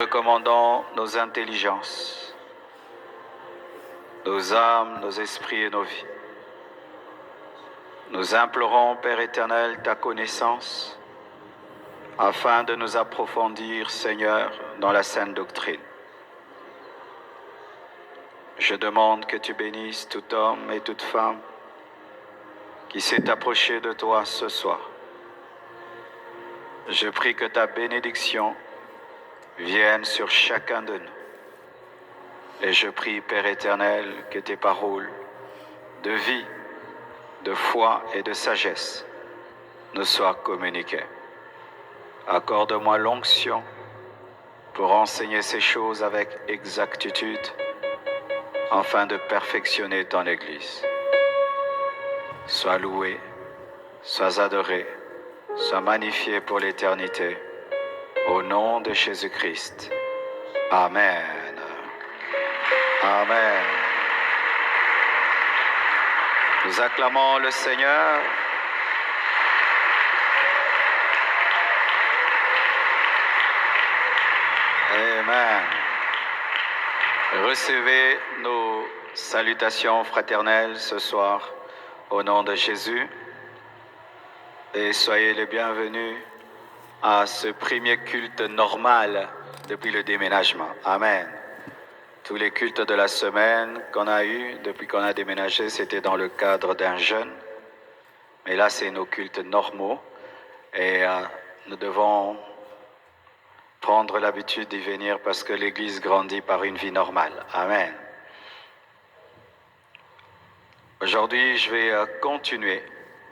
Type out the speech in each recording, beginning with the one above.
recommandons nos intelligences, nos âmes, nos esprits et nos vies. Nous implorons, Père éternel, ta connaissance, afin de nous approfondir, Seigneur, dans la sainte doctrine. Je demande que tu bénisses tout homme et toute femme qui s'est approché de toi ce soir. Je prie que ta bénédiction vienne sur chacun de nous. Et je prie, Père éternel, que tes paroles de vie, de foi et de sagesse nous soient communiquées. Accorde-moi l'onction pour enseigner ces choses avec exactitude, afin de perfectionner ton Église. Sois loué, sois adoré, sois magnifié pour l'éternité. Au nom de Jésus-Christ. Amen. Amen. Nous acclamons le Seigneur. Amen. Recevez nos salutations fraternelles ce soir au nom de Jésus et soyez les bienvenus à ce premier culte normal depuis le déménagement. Amen. Tous les cultes de la semaine qu'on a eus depuis qu'on a déménagé, c'était dans le cadre d'un jeûne. Mais là, c'est nos cultes normaux et nous devons prendre l'habitude d'y venir parce que l'Église grandit par une vie normale. Amen. Aujourd'hui, je vais continuer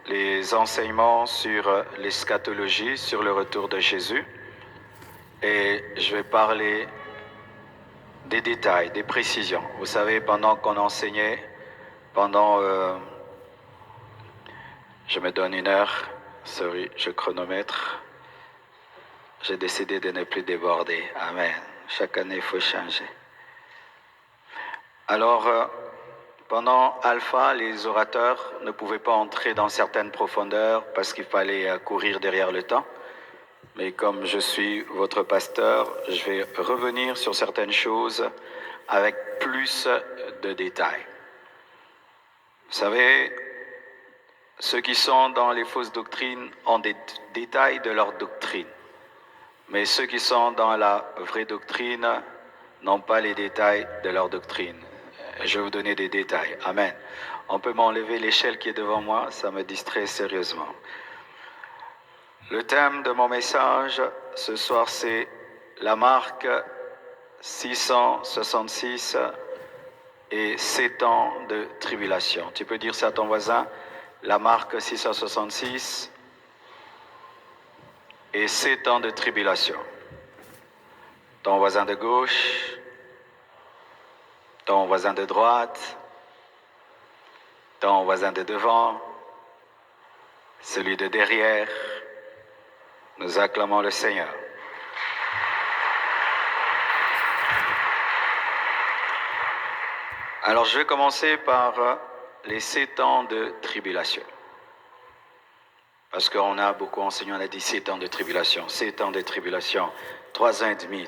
les enseignements sur l'eschatologie, sur le retour de Jésus. Et je vais parler des détails, des précisions. Vous savez, pendant qu'on enseignait, je me donne une heure, je chronomètre. J'ai décidé de ne plus déborder. Amen. Chaque année, il faut changer. Alors, pendant Alpha, les orateurs ne pouvaient pas entrer dans certaines profondeurs parce qu'il fallait courir derrière le temps. Mais comme je suis votre pasteur, je vais revenir sur certaines choses avec plus de détails. Vous savez, ceux qui sont dans les fausses doctrines ont des détails de leur doctrine. Mais ceux qui sont dans la vraie doctrine n'ont pas les détails de leur doctrine. Je vais vous donner des détails. Amen. On peut m'enlever l'échelle qui est devant moi, ça me distrait sérieusement. Le thème de mon message ce soir, c'est la marque 666 et 7 ans de tribulation. Tu peux dire ça à ton voisin, la marque 666 et 7 ans de tribulation. Ton voisin de gauche, ton voisin de droite, ton voisin de devant, celui de derrière. Nous acclamons le Seigneur. Alors je vais commencer par les 7 ans de tribulation. Parce qu'on a beaucoup enseigné, on a dit 7 ans de tribulation, 7 ans de tribulation, 3 ans et demi,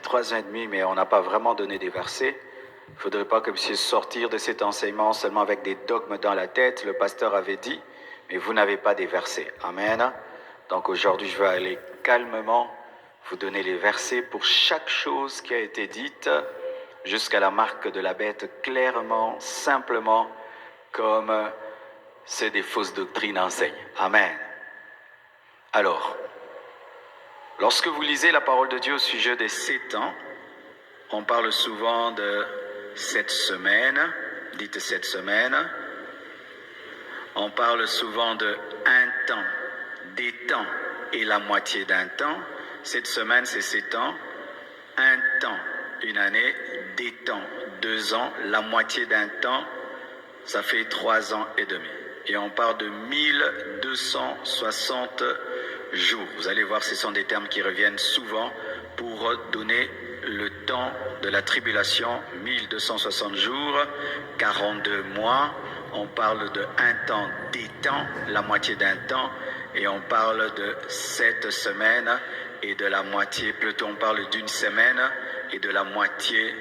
mais on n'a pas vraiment donné des versets. Il ne faudrait pas que vous puissiez sortir de cet enseignement seulement avec des dogmes dans la tête. Le pasteur avait dit, mais vous n'avez pas des versets. Amen. Donc aujourd'hui, je vais aller calmement vous donner les versets pour chaque chose qui a été dite jusqu'à la marque de la bête, clairement, simplement, comme c'est des fausses doctrines enseignent. Amen. Alors, lorsque vous lisez la parole de Dieu au sujet des 7 ans, on parle souvent de 7 semaines, dites 7 semaines. On parle souvent de un temps, des temps et la moitié d'un temps. Cette semaine, c'est 7 ans. Un temps, une année, des temps, 2 ans, la moitié d'un temps, ça fait 3 ans et demi. Et on parle de 1260 jours. Vous allez voir, ce sont des termes qui reviennent souvent pour donner le temps de la tribulation, 1260 jours, 42 mois. On parle de un temps, des temps, la moitié d'un temps, et on parle de 7 semaines et de la moitié, plutôt on parle d'une semaine et de la moitié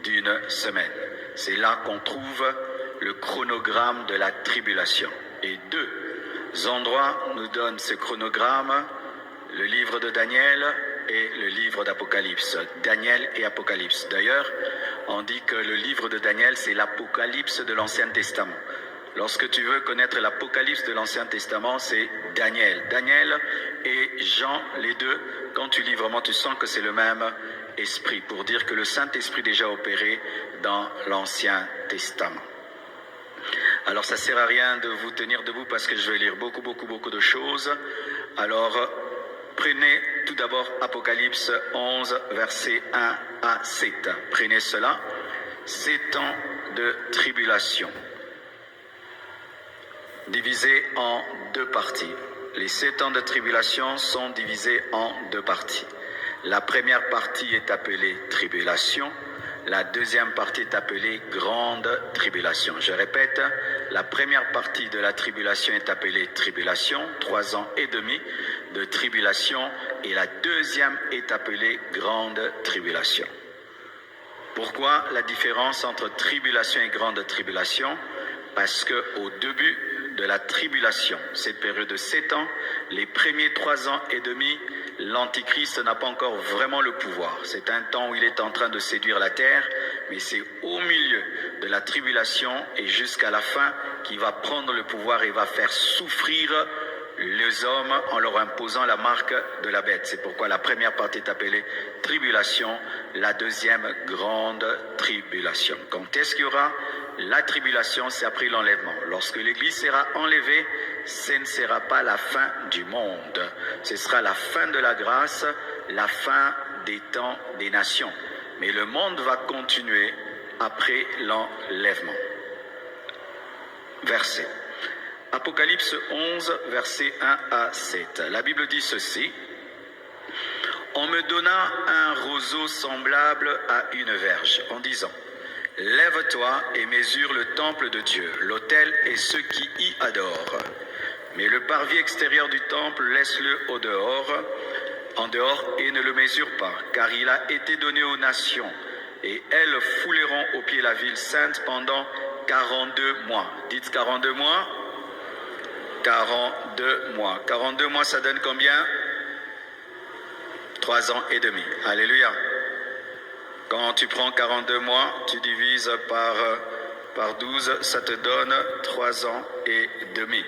d'une semaine. C'est là qu'on trouve le chronogramme de la tribulation. Et deux endroits nous donnent ce chronogramme, le livre de Daniel et le livre d'Apocalypse. Daniel et Apocalypse. D'ailleurs, on dit que le livre de Daniel, c'est l'Apocalypse de l'Ancien Testament. Lorsque tu veux connaître l'Apocalypse de l'Ancien Testament, c'est Daniel. Daniel et Jean, les deux, quand tu lis vraiment, tu sens que c'est le même esprit, pour dire que le Saint-Esprit déjà opéré dans l'Ancien Testament. Alors ça ne sert à rien de vous tenir debout parce que je vais lire beaucoup de choses. Alors prenez tout d'abord Apocalypse 11, versets 1 à 7. Prenez cela. 7 ans de tribulation, divisés en deux parties. Les 7 ans de tribulation sont divisés en deux parties. La première partie est appelée tribulation. La deuxième partie est appelée grande tribulation. Je répète, la première partie de la tribulation est appelée tribulation, 3 ans et demi de tribulation, et la deuxième est appelée grande tribulation. Pourquoi la différence entre tribulation et grande tribulation? Parce qu'au début de la tribulation, cette période de 7 ans, les premiers 3 ans et demi, l'Antichrist n'a pas encore vraiment le pouvoir. C'est un temps où il est en train de séduire la terre, mais c'est au milieu de la tribulation et jusqu'à la fin qu'il va prendre le pouvoir et va faire souffrir les hommes en leur imposant la marque de la bête. C'est pourquoi la première partie est appelée tribulation, la deuxième grande tribulation. Quand est-ce qu'il y aura la tribulation? C'est après l'enlèvement. Lorsque l'Église sera enlevée, ce ne sera pas la fin du monde. Ce sera la fin de la grâce, la fin des temps des nations. Mais le monde va continuer après l'enlèvement. Verset. Apocalypse 11, versets 1 à 7. La Bible dit ceci. « On me donna un roseau semblable à une verge, en disant, « Lève-toi et mesure le temple de Dieu, l'autel et ceux qui y adorent. Mais le parvis extérieur du temple, laisse-le en dehors, et ne le mesure pas, car il a été donné aux nations, et elles fouleront au pied la ville sainte pendant 42 mois. » Dites 42 mois. 42 mois. 42 mois, ça donne combien? 3 ans et demi. Alléluia. Quand tu prends 42 mois, tu divises par 12, ça te donne 3 ans et demi.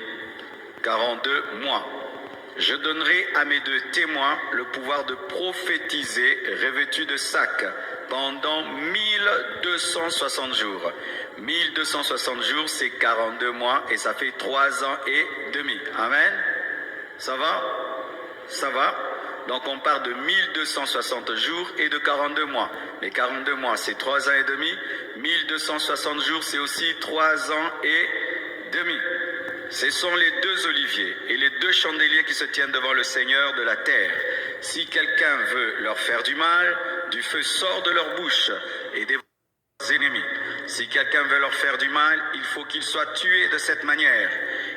42 mois. Je donnerai à mes 2 témoins le pouvoir de prophétiser revêtus de sac pendant 1260 jours. 1260 jours, c'est 42 mois et ça fait 3 ans et demi. Amen. Ça va? Ça va? Donc on part de 1260 jours et de 42 mois. Mais 42 mois, c'est 3 ans et demi. 1260 jours, c'est aussi 3 ans et demi. Ce sont les 2 oliviers et les 2 chandeliers qui se tiennent devant le Seigneur de la terre. Si quelqu'un veut leur faire du mal, du feu sort de leur bouche et des ennemis. Si quelqu'un veut leur faire du mal, il faut qu'ils soient tués de cette manière.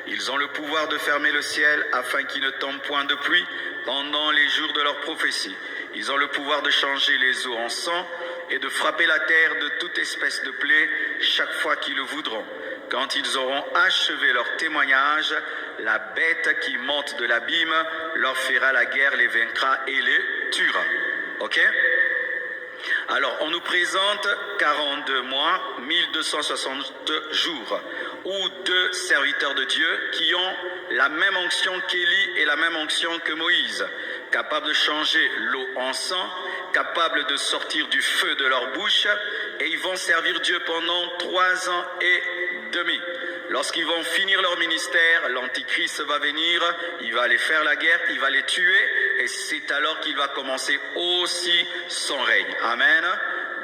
Ils ont le pouvoir de fermer le ciel afin qu'il ne tombe point de pluie pendant les jours de leur prophétie. Ils ont le pouvoir de changer les eaux en sang et de frapper la terre de toute espèce de plaie chaque fois qu'ils le voudront. Quand ils auront achevé leur témoignage, la bête qui monte de l'abîme leur fera la guerre, les vaincra et les tuera. Ok? Alors, on nous présente 42 mois, 1260 jours, ou 2 serviteurs de Dieu qui ont la même onction qu'Élie et la même onction que Moïse, capables de changer l'eau en sang, capables de sortir du feu de leur bouche, et ils vont servir Dieu pendant 3 ans et demi. Lorsqu'ils vont finir leur ministère, l'Antichrist va venir, il va aller faire la guerre, il va les tuer, et c'est alors qu'il va commencer aussi son règne. Amen.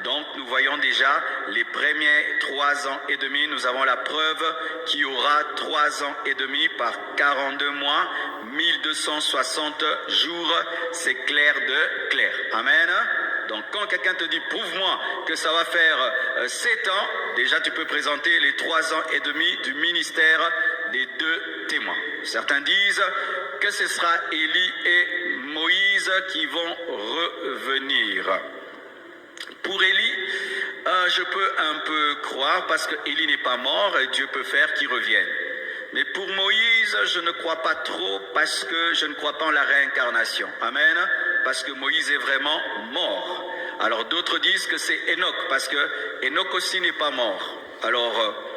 Donc nous voyons déjà les premiers 3 ans et demi, nous avons la preuve qu'il y aura 3 ans et demi par 42 mois, 1260 jours, c'est clair de clair. Amen. Donc quand quelqu'un te dit « prouve-moi que ça va faire 7 ans », déjà tu peux présenter les 3 ans et demi du ministère des 2 témoins. Certains disent que ce sera Élie et Moïse qui vont revenir. Pour Élie, je peux un peu croire parce que Élie n'est pas mort et Dieu peut faire qu'il revienne. Mais pour Moïse, je ne crois pas trop parce que je ne crois pas en la réincarnation. Amen. Parce que Moïse est vraiment mort. Alors d'autres disent que c'est Enoch parce que Enoch aussi n'est pas mort. Alors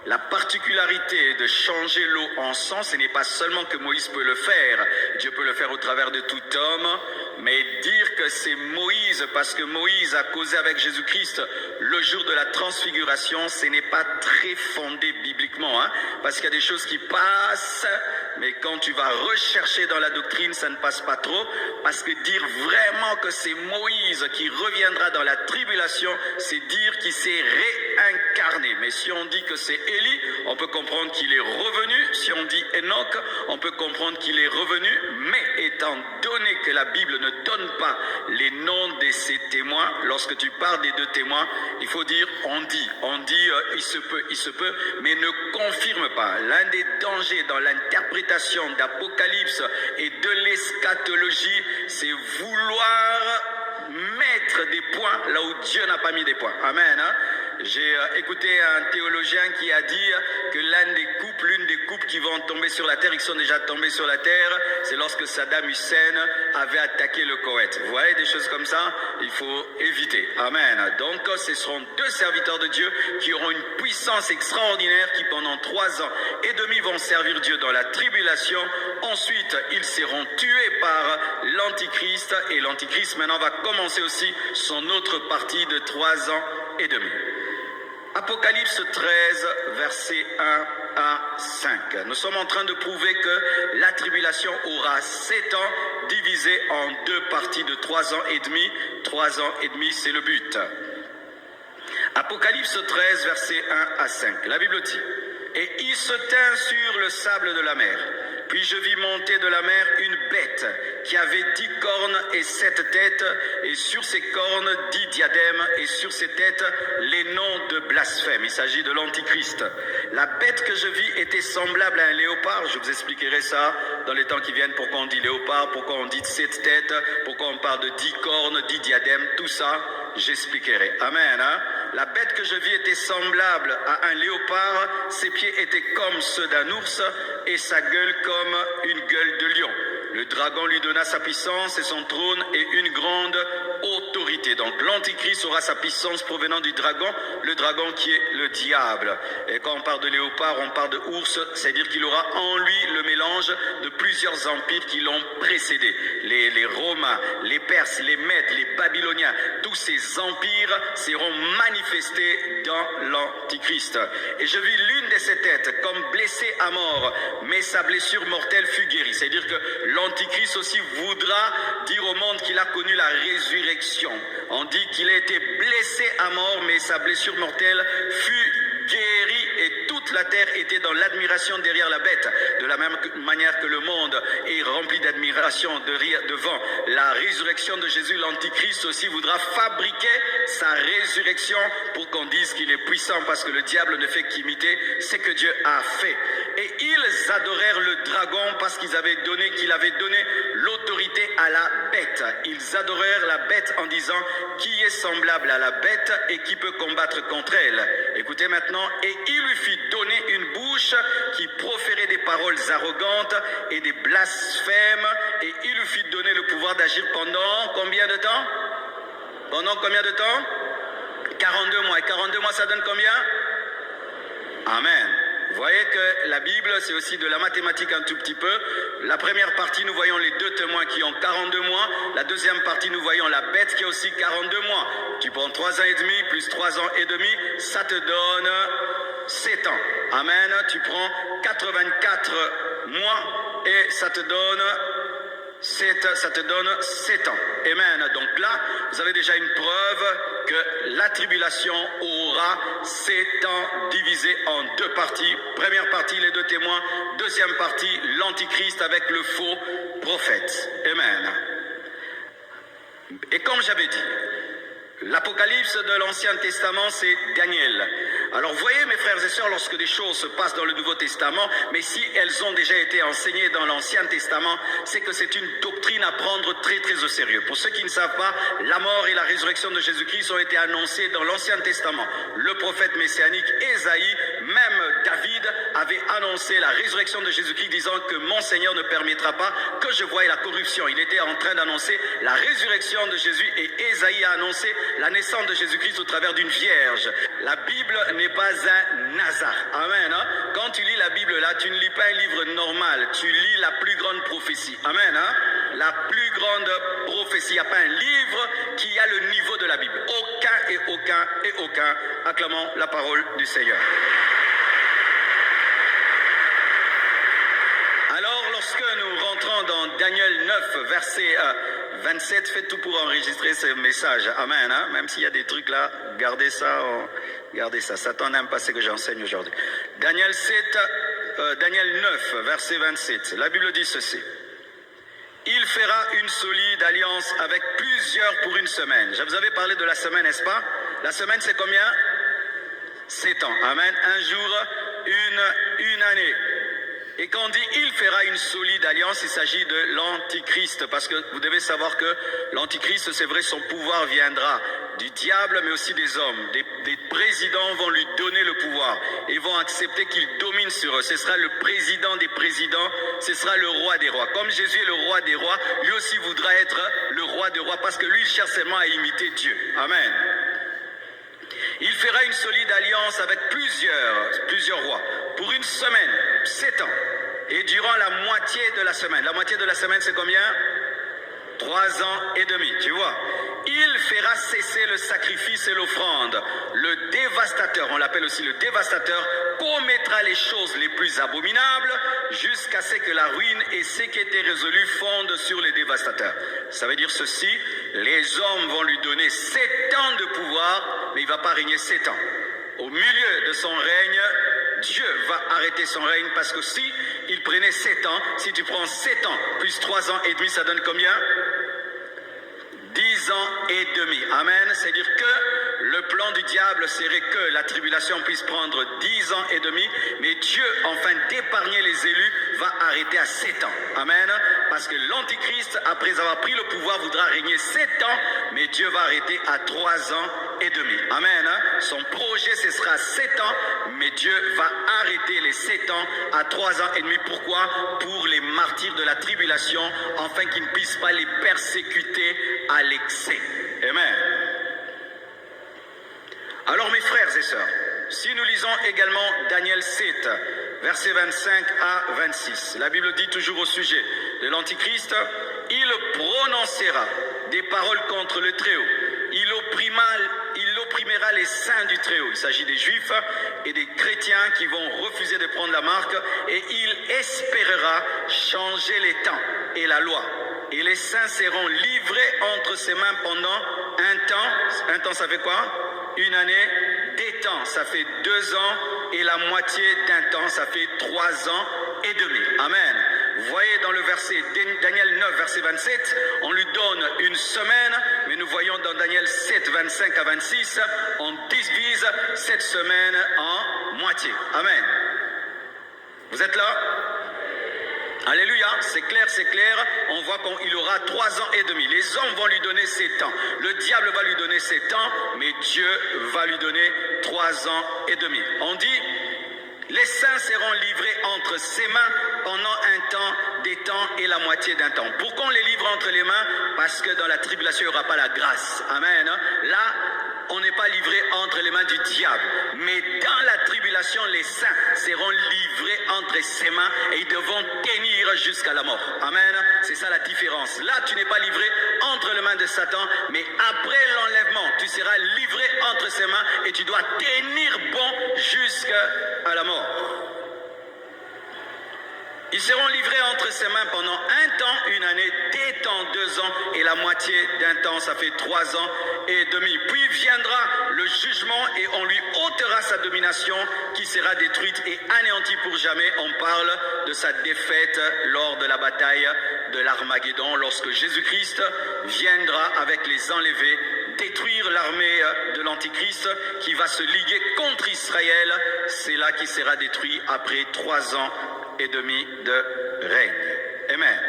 la particularité de changer l'eau en sang, ce n'est pas seulement que Moïse peut le faire. Dieu peut le faire au travers de tout homme. Mais dire que c'est Moïse parce que Moïse a causé avec Jésus-Christ le jour de la transfiguration, ce n'est pas très fondé bibliquement. Parce qu'il y a des choses qui passent, mais quand tu vas rechercher dans la doctrine, ça ne passe pas trop. Parce que dire vraiment que c'est Moïse qui reviendra dans la tribulation, c'est dire qu'il s'est réincarné. Mais si on dit que c'est Élie, on peut comprendre qu'il est revenu. Si on dit Enoch, on peut comprendre qu'il est revenu. Mais étant donné que la Bible ne donne pas les noms de ces témoins, lorsque tu parles des deux témoins, il faut dire on dit, il se peut, mais ne confirme pas. L'un des dangers dans l'interprétation d'Apocalypse et de l'eschatologie, c'est vouloir mettre des points là où Dieu n'a pas mis des points. Amen. J'ai écouté un théologien qui a dit que l'une des couples qui vont tomber sur la terre, ils sont déjà tombés sur la terre, c'est lorsque Saddam Hussein avait attaqué le Koweït. Vous voyez, des choses comme ça, il faut éviter. Amen. Donc, ce seront deux serviteurs de Dieu qui auront une puissance extraordinaire qui, pendant 3 ans et demi, vont servir Dieu dans la tribulation. Ensuite, ils seront tués par l'Antichrist et l'Antichrist, maintenant, va commencer aussi son autre partie de 3 ans et demi. Apocalypse 13, versets 1 à 5. Nous sommes en train de prouver que la tribulation aura 7 ans divisés en 2 parties de 3 ans et demi. 3 ans et demi, c'est le but. Apocalypse 13, versets 1 à 5. La Bible dit: et il se tint sur le sable de la mer. Puis je vis monter de la mer une bête qui avait 10 cornes et 7 têtes, et sur ses cornes 10 diadèmes, et sur ses têtes les noms de blasphème. Il s'agit de l'Antichrist. La bête que je vis était semblable à un léopard. Je vous expliquerai ça dans les temps qui viennent, pourquoi on dit léopard, pourquoi on dit 7 têtes, pourquoi on parle de 10 cornes, 10 diadèmes, tout ça, j'expliquerai. Amen. La bête que je vis était semblable à un léopard, ses pieds étaient comme ceux d'un ours, et sa gueule comme une gueule de lion. Le dragon lui donna sa puissance et son trône et une grande autorité. Donc l'Antichrist aura sa puissance provenant du dragon, le dragon qui est le diable. Et quand on parle de léopard, on parle de ours, c'est-à-dire qu'il aura en lui le mélange de plusieurs empires qui l'ont précédé. Les Romains, les Perses, les Mèdes, les Babyloniens, tous ces empires seront manifestés dans l'Antichrist. Et je vis l'une de ses têtes comme blessée à mort, mais sa blessure mortelle fut guérie. C'est-à-dire que l'Antichrist aussi voudra dire au monde qu'il a connu la résurrection. On dit qu'il a été blessé à mort, mais sa blessure mortelle fut guérie, et toute la terre était dans l'admiration derrière la bête. De la même manière que le monde est rempli d'admiration devant la résurrection de Jésus, l'Antichrist aussi voudra fabriquer sa résurrection pour qu'on dise qu'il est puissant, parce que le diable ne fait qu'imiter ce que Dieu a fait. Et ils adorèrent le dragon parce qu'il avait donné l'autorité à la bête. Ils adorèrent la bête en disant: qui est semblable à la bête et qui peut combattre contre elle? Écoutez maintenant: et il lui fit donner une bouche qui proférait des paroles arrogantes et des blasphèmes, et il lui fit donner le pouvoir d'agir pendant combien de temps? Pendant combien de temps? 42 mois. Et 42 mois, ça donne combien? Amen. Vous voyez que la Bible, c'est aussi de la mathématique un tout petit peu. La première partie, nous voyons les 2 témoins qui ont 42 mois. La deuxième partie, nous voyons la bête qui a aussi 42 mois. Tu prends 3 ans et demi plus 3 ans et demi, ça te donne 7 ans. Amen. Tu prends 84 mois et ça te donne 7 ans. Amen. Donc là, vous avez déjà une preuve que la tribulation aura 7 ans divisés en 2 parties. Première partie, les 2 témoins. Deuxième partie, l'Antichrist avec le faux prophète. Amen. Et comme j'avais dit, L'Apocalypse de l'Ancien Testament, c'est Daniel. Alors voyez mes frères et sœurs, lorsque des choses se passent dans le Nouveau Testament, mais si elles ont déjà été enseignées dans l'Ancien Testament, c'est que c'est une doctrine à prendre très très au sérieux. Pour ceux qui ne savent pas, la mort et la résurrection de Jésus-Christ ont été annoncées dans l'Ancien Testament. Le prophète messianique Ésaïe, même David, avait annoncé la résurrection de Jésus-Christ, disant que mon Seigneur ne permettra pas que je voie la corruption. Il était en train d'annoncer la résurrection de Jésus et Ésaïe a annoncé la naissance de Jésus-Christ au travers d'une vierge. La Bible n'est pas un hasard. Amen. Hein? Quand tu lis la Bible là, tu ne lis pas un livre normal, tu lis la plus grande prophétie. Amen. Hein? La plus grande prophétie. Il n'y a pas un livre qui a le niveau de la Bible. Aucun. Acclamons la parole du Seigneur. Alors, lorsque nous rentrons dans Daniel 9, verset 27, faites tout pour enregistrer ce message. Amen. Hein? Même s'il y a des trucs là, gardez ça. Satan n'aime pas ce que j'enseigne aujourd'hui. Daniel 9, verset 27. La Bible dit ceci. Il fera une solide alliance avec plusieurs pour une semaine. Je vous avais parlé de la semaine, n'est-ce pas? La semaine, c'est combien? 7 ans. Amen. Un jour, une année. Et quand on dit « il fera une solide alliance », il s'agit de l'Antichrist. Parce que vous devez savoir que l'Antichrist, c'est vrai, son pouvoir viendra du diable, mais aussi des hommes. Des présidents vont lui donner le pouvoir et vont accepter qu'il domine sur eux. Ce sera le président des présidents, ce sera le roi des rois. Comme Jésus est le roi des rois, lui aussi voudra être le roi des rois parce que lui, il cherche seulement à imiter Dieu. Amen. Il fera une solide alliance avec plusieurs rois pour une semaine, 7 ans. Et durant la moitié de la semaine. La moitié de la semaine, c'est combien? 3 ans et demi, tu vois. Il fera cesser le sacrifice et l'offrande. Le dévastateur, on l'appelle aussi le dévastateur, commettra les choses les plus abominables jusqu'à ce que la ruine et ce qui était résolu fondent sur les dévastateurs. Ça veut dire ceci, les hommes vont lui donner 7 ans de pouvoir, mais il ne va pas régner 7 ans. Au milieu de son règne, Dieu va arrêter son règne parce que si il prenait 7 ans, si tu prends 7 ans plus 3 ans et demi, ça donne combien? 10 ans et demi. Amen. C'est-à-dire que le plan du diable serait que la tribulation puisse prendre 10 ans et demi, mais Dieu, afin d'épargner les élus, va arrêter à 7 ans. Amen. Parce que l'Antichrist, après avoir pris le pouvoir, voudra régner 7 ans, mais Dieu va arrêter à 3 ans et demi. Amen. Son projet, ce sera 7 ans, mais Dieu va arrêter les 7 ans à 3 ans et demi. Pourquoi? Pour les martyrs de la tribulation, afin qu'ils ne puissent pas les persécuter à l'excès. Amen. Alors mes frères et sœurs, si nous lisons également Daniel 7, versets 25 à 26, la Bible dit toujours au sujet de l'Antichrist, « Il prononcera des paroles contre le Très-Haut. Il opprimera les saints du Très-Haut. » Il s'agit des Juifs et des chrétiens qui vont refuser de prendre la marque. Et il espérera changer les temps et la loi. Et les saints seront livrés entre ses mains pendant un temps. Un temps, ça fait quoi? Une année. Des temps, ça fait 2 ans. Et la moitié d'un temps, ça fait 3 ans et demi. Amen. Vous voyez dans le verset Daniel 9, verset 27, on lui donne une semaine, mais nous voyons dans Daniel 7, 25 à 26, on divise cette semaine en moitié. Amen. Vous êtes là? Alléluia, c'est clair, on voit qu'il aura 3 ans et demi. Les hommes vont lui donner 7 ans. Le diable va lui donner 7 ans, mais Dieu va lui donner 3 ans et demi. On dit, les saints seront livrés entre ses mains pendant un temps, des temps et la moitié d'un temps. Pourquoi on les livre entre les mains? Parce que dans la tribulation, il n'y aura pas la grâce. Amen. Là, on n'est pas livré entre les mains du diable. Mais dans la tribulation, les saints seront livrés entre ses mains et ils devront tenir jusqu'à la mort. Amen. C'est ça la différence. Là, tu n'es pas livré entre les mains de Satan, mais après l'enlèvement, tu seras livré entre ses mains et tu dois tenir bon jusqu'à la mort. Ils seront livrés entre ses mains pendant un temps, une année, des temps, 2 ans, et la moitié d'un temps, ça fait 3 ans et demi. Puis viendra le jugement et on lui ôtera sa domination qui sera détruite et anéantie pour jamais. On parle de sa défaite lors de la bataille de l'Armageddon, lorsque Jésus-Christ viendra avec les enlevés détruire l'armée de l'Antichrist qui va se liguer contre Israël. C'est là qu'il sera détruit après 3 ans et demi de règne. Amen.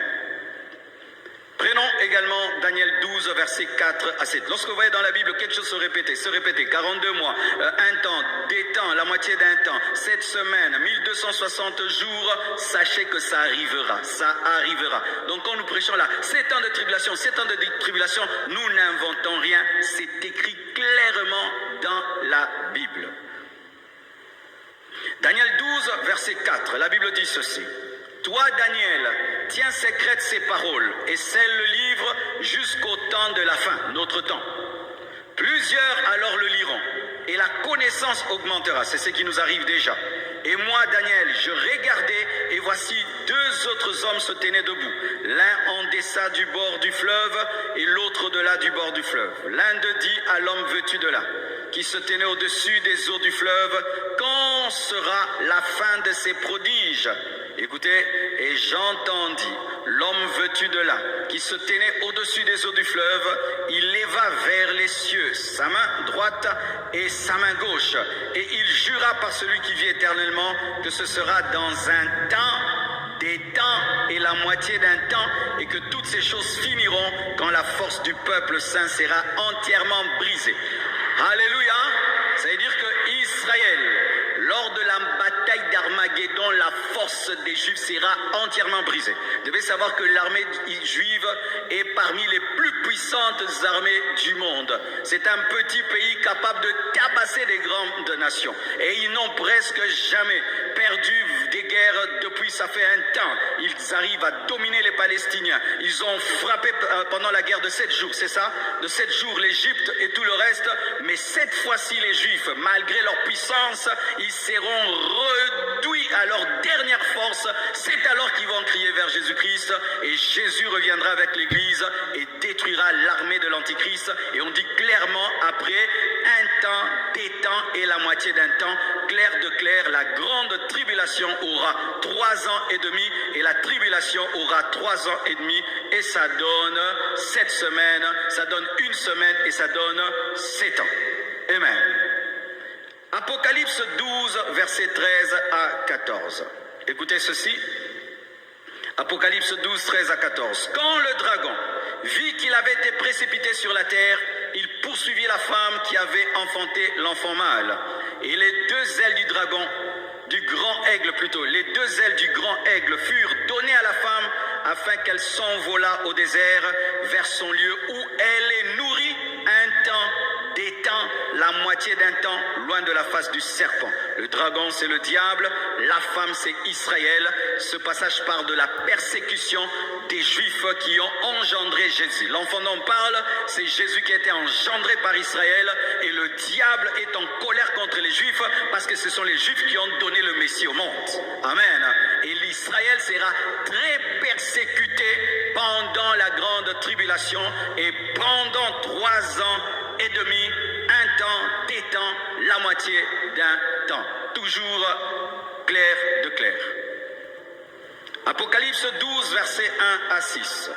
Prenons également Daniel 12, versets 4 à 7. Lorsque vous voyez dans la Bible quelque chose se répéter, 42 mois, un temps, des temps, la moitié d'un temps, 7 semaines, 1260 jours, sachez que ça arrivera, ça arrivera. Donc quand nous prêchons là, 7 ans de tribulation, 7 ans de tribulation, nous n'inventons rien, c'est écrit clairement dans la Bible. Daniel 12, verset 4, la Bible dit ceci. Toi, Daniel, tiens secrètes ces paroles et scelle le livre jusqu'au temps de la fin, notre temps. Plusieurs alors le liront et la connaissance augmentera. C'est ce qui nous arrive déjà. Et moi, Daniel, je regardais et voici 2 autres hommes se tenaient debout. L'un en deçà du bord du fleuve et l'autre au-delà du bord du fleuve. L'un d'eux dit à l'homme vêtu de lin, qui se tenait au-dessus des eaux du fleuve, quand sera la fin de ces prodiges? Écoutez, et j'entendis l'homme vêtu de lin, qui se tenait au-dessus des eaux du fleuve, il leva vers les cieux sa main droite et sa main gauche, et il jura par celui qui vit éternellement que ce sera dans un temps, des temps et la moitié d'un temps, et que toutes ces choses finiront quand la force du peuple saint sera entièrement brisée. Alléluia! Ça veut dire que Israël, lors de la bataille d'Armageddon, la force des Juifs sera entièrement brisée. Vous devez savoir que l'armée juive est parmi les plus puissantes armées du monde. C'est un petit pays capable de tabasser des grandes nations. Et ils n'ont presque jamais perdu des guerres depuis ça fait un temps. Ils arrivent à dominer les Palestiniens. Ils ont frappé pendant la guerre de 7 jours, c'est ça? De 7 jours l'Égypte et tout le reste. Mais cette fois-ci les Juifs, malgré leur puissance, ils seront réduits à leur dernière force. C'est alors qu'ils vont crier vers Jésus-Christ et Jésus reviendra avec l'Église et détruira l'armée de l'Antichrist. Et on dit clairement après un temps, des temps et la moitié d'un temps, clair de clair, la grande tribulation aura 3 ans et demi et la tribulation aura 3 ans et demi et ça donne 7 semaines, ça donne 1 semaine et ça donne 7 ans. Amen. Apocalypse 12, versets 13 à 14. Écoutez ceci. Apocalypse 12, 13 à 14. Quand le dragon vit qu'il avait été précipité sur la terre, il poursuivit la femme qui avait enfanté l'enfant mâle. Et les 2 ailes du dragon, du grand aigle plutôt, les 2 ailes du grand aigle furent données à la femme afin qu'elle s'envolât au désert vers son lieu où elle est nourrie un temps, des temps, la moitié d'un temps, loin de la face du serpent. Le dragon, c'est le diable, la femme, c'est Israël. Ce passage parle de la persécution des Juifs qui ont engendré Jésus. L'enfant dont on parle, c'est Jésus qui a été engendré par Israël et le diable est en colère contre les Juifs parce que ce sont les Juifs qui ont donné le Messie au monde. Amen. Et l'Israël sera très persécuté pendant la grande tribulation et pendant 3 ans et demi, un temps, des temps, la moitié d'un temps. Toujours clair de clair. Apocalypse 12, versets 1 à 6.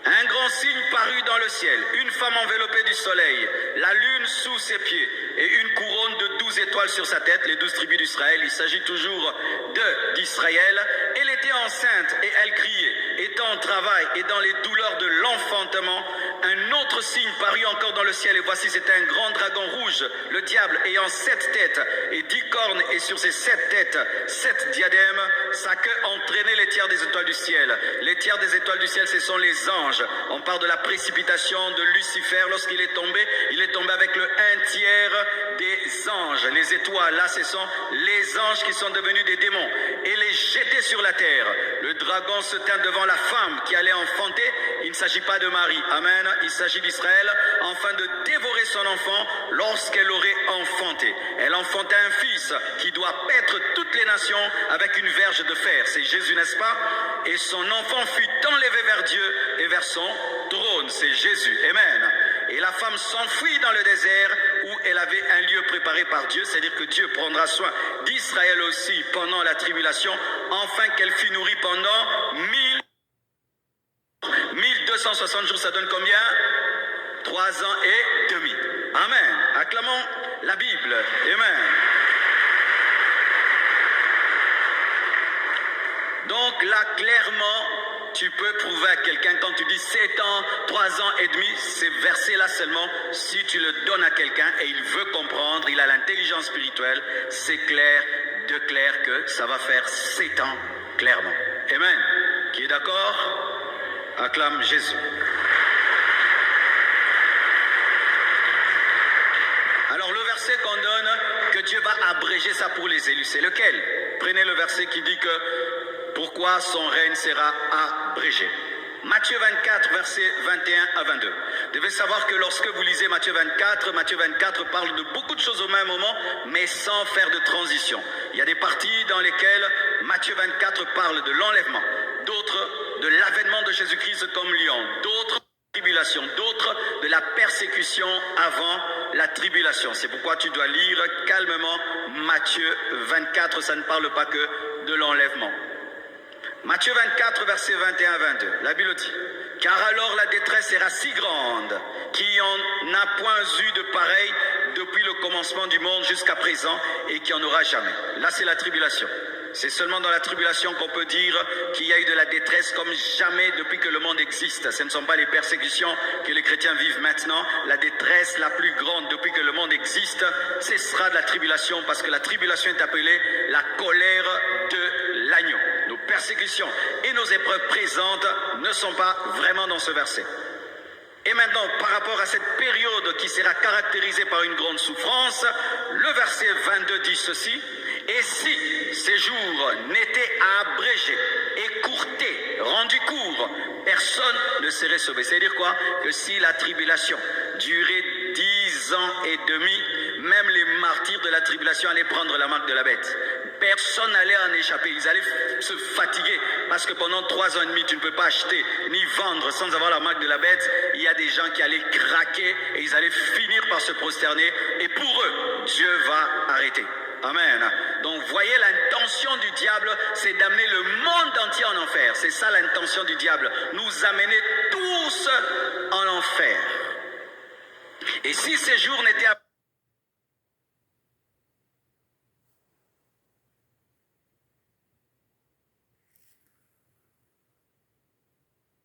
Un grand signe parut dans le ciel, une femme enveloppée du soleil, la lune sous ses pieds et une couronne de 12 étoiles sur sa tête, les 12 tribus d'Israël. Il s'agit toujours d'Israël. Elle était enceinte et elle criait, étant en travail et dans les douleurs de l'enfantement. Un autre signe parut encore dans le ciel et voici c'était un grand dragon rouge, le diable ayant 7 têtes et 10 cornes et sur ces 7 têtes, 7 diadèmes. Sa queue entraînait les tiers des étoiles du ciel. Les tiers des étoiles du ciel, ce sont les anges. On parle de la précipitation de Lucifer lorsqu'il est tombé. Il est tombé avec le 1/3 des anges. Les étoiles, là, ce sont les anges qui sont devenus des démons et les jetés sur la terre. Le dragon se tint devant la femme qui allait enfanter. Il ne s'agit pas de Marie. Amen. Il s'agit d'Israël, afin de dévorer son enfant lorsqu'elle aurait enfanté. Elle enfanta un fils qui doit paître toutes les nations avec une verge de fer. C'est Jésus, n'est-ce pas? Et son enfant fut enlevé vers Dieu et vers son trône. C'est Jésus. Amen. Et la femme s'enfuit dans le désert où elle avait un lieu préparé par Dieu, c'est-à-dire que Dieu prendra soin d'Israël aussi pendant la tribulation, afin qu'elle fût nourrie pendant 1260 jours. Ça donne combien? 3 ans et demi. Amen. Acclamons la Bible. Amen. Donc là, clairement, tu peux prouver à quelqu'un, quand tu dis 7 ans, 3 ans et demi, ces versets-là seulement, si tu le donnes à quelqu'un et il veut comprendre, il a l'intelligence spirituelle, c'est clair, de clair que ça va faire 7 ans, clairement. Amen. Qui est d'accord? Acclame Jésus. Alors le verset qu'on donne, que Dieu va abréger ça pour les élus, c'est lequel? Prenez le verset qui dit que pourquoi son règne sera abrégé. Matthieu 24, versets 21 à 22. Vous devez savoir que lorsque vous lisez Matthieu 24 parle de beaucoup de choses au même moment, mais sans faire de transition. Il y a des parties dans lesquelles Matthieu 24 parle de l'enlèvement, d'autres de l'avènement de Jésus-Christ comme lion, d'autres de la tribulation, d'autres de la persécution avant la tribulation. C'est pourquoi tu dois lire calmement Matthieu 24, ça ne parle pas que de l'enlèvement. Matthieu 24, versets 21 à 22, la Bible dit, « Car alors la détresse sera si grande qu'il n'y en a point eu de pareil depuis le commencement du monde jusqu'à présent et qu'il n'y en aura jamais. » Là, c'est la tribulation. C'est seulement dans la tribulation qu'on peut dire qu'il y a eu de la détresse comme jamais depuis que le monde existe. Ce ne sont pas les persécutions que les chrétiens vivent maintenant. La détresse la plus grande depuis que le monde existe, ce sera de la tribulation, parce que la tribulation est appelée la colère de l'agneau. Nos persécutions et nos épreuves présentes ne sont pas vraiment dans ce verset. Et maintenant, par rapport à cette période qui sera caractérisée par une grande souffrance, le verset 22 dit ceci, « Et si ces jours n'étaient abrégés, écourtés, rendus courts, personne ne serait sauvé. » C'est-à-dire quoi? Que si la tribulation durait 10 ans et demi, même les martyrs de la tribulation allaient prendre la marque de la bête. Personne n'allait en échapper. Ils allaient se fatiguer parce que pendant 3 ans et demi, tu ne peux pas acheter ni vendre sans avoir la marque de la bête. Il y a des gens qui allaient craquer et ils allaient finir par se prosterner. Et pour eux, Dieu va arrêter. Amen. Donc voyez, l'intention du diable, c'est d'amener le monde entier en enfer. C'est ça l'intention du diable. Nous amener tous en enfer. Et si ces jours n'étaient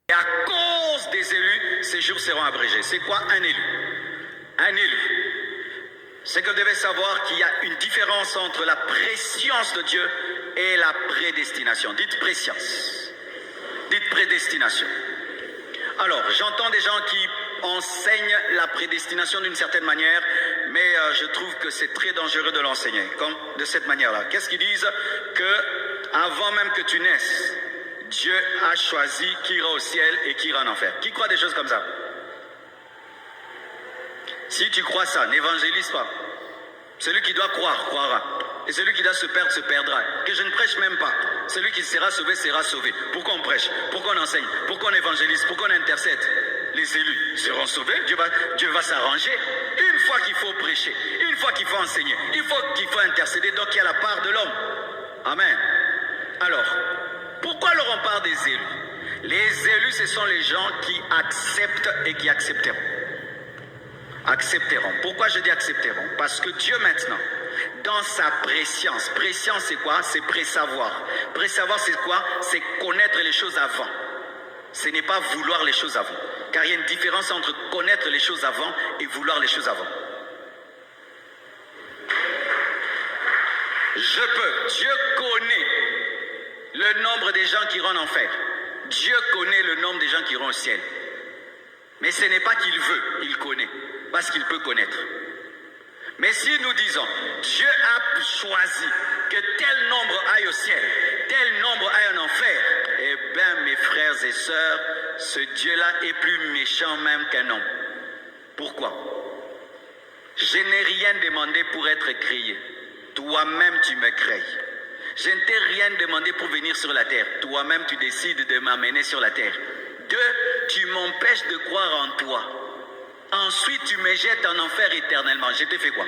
et à cause des élus, ces jours seront abrégés. C'est quoi un élu? Un élu. C'est que vous devez savoir qu'il y a une différence entre la préscience de Dieu et la prédestination. Dites préscience. Dites prédestination. Alors, j'entends des gens qui enseignent la prédestination d'une certaine manière, mais je trouve que c'est très dangereux de l'enseigner de cette manière-là. Qu'est-ce qu'ils disent? Que avant même que tu naisses, Dieu a choisi qui ira au ciel et qui ira en enfer. Qui croit des choses comme ça? Si tu crois ça, n'évangélise pas. Celui qui doit croire, croira. Et celui qui doit se perdre, se perdra. Que je ne prêche même pas. Celui qui sera sauvé, sera sauvé. Pourquoi on prêche? Pourquoi on enseigne? Pourquoi on évangélise? Pourquoi on intercède? Les élus seront sauvés. Dieu va s'arranger. Une fois qu'il faut prêcher, une fois qu'il faut enseigner, qu'il faut intercéder, donc il y a la part de l'homme. Amen. Alors, pourquoi leur on parle des élus? Les élus, ce sont les gens qui acceptent et qui accepteront. Accepteront. Pourquoi je dis accepteront? Parce que Dieu maintenant, dans sa préscience, préscience c'est quoi? C'est présavoir. Présavoir c'est quoi? C'est connaître les choses avant. Ce n'est pas vouloir les choses avant. Car il y a une différence entre connaître les choses avant et vouloir les choses avant. Dieu connaît le nombre des gens qui iront en enfer. Dieu connaît le nombre des gens qui iront au ciel. Mais ce n'est pas qu'il veut, il connaît. Parce qu'il peut connaître. Mais si nous disons, Dieu a choisi que tel nombre aille au ciel, tel nombre aille en enfer, eh bien mes frères et sœurs, ce Dieu-là est plus méchant même qu'un homme. Pourquoi? Je n'ai rien demandé pour être créé. Toi-même tu me crées. Je ne t'ai rien demandé pour venir sur la terre. Toi-même tu décides de m'amener sur la terre. 2, tu m'empêches de croire en toi. Ensuite, tu me jettes en enfer éternellement. Je t'ai fait quoi?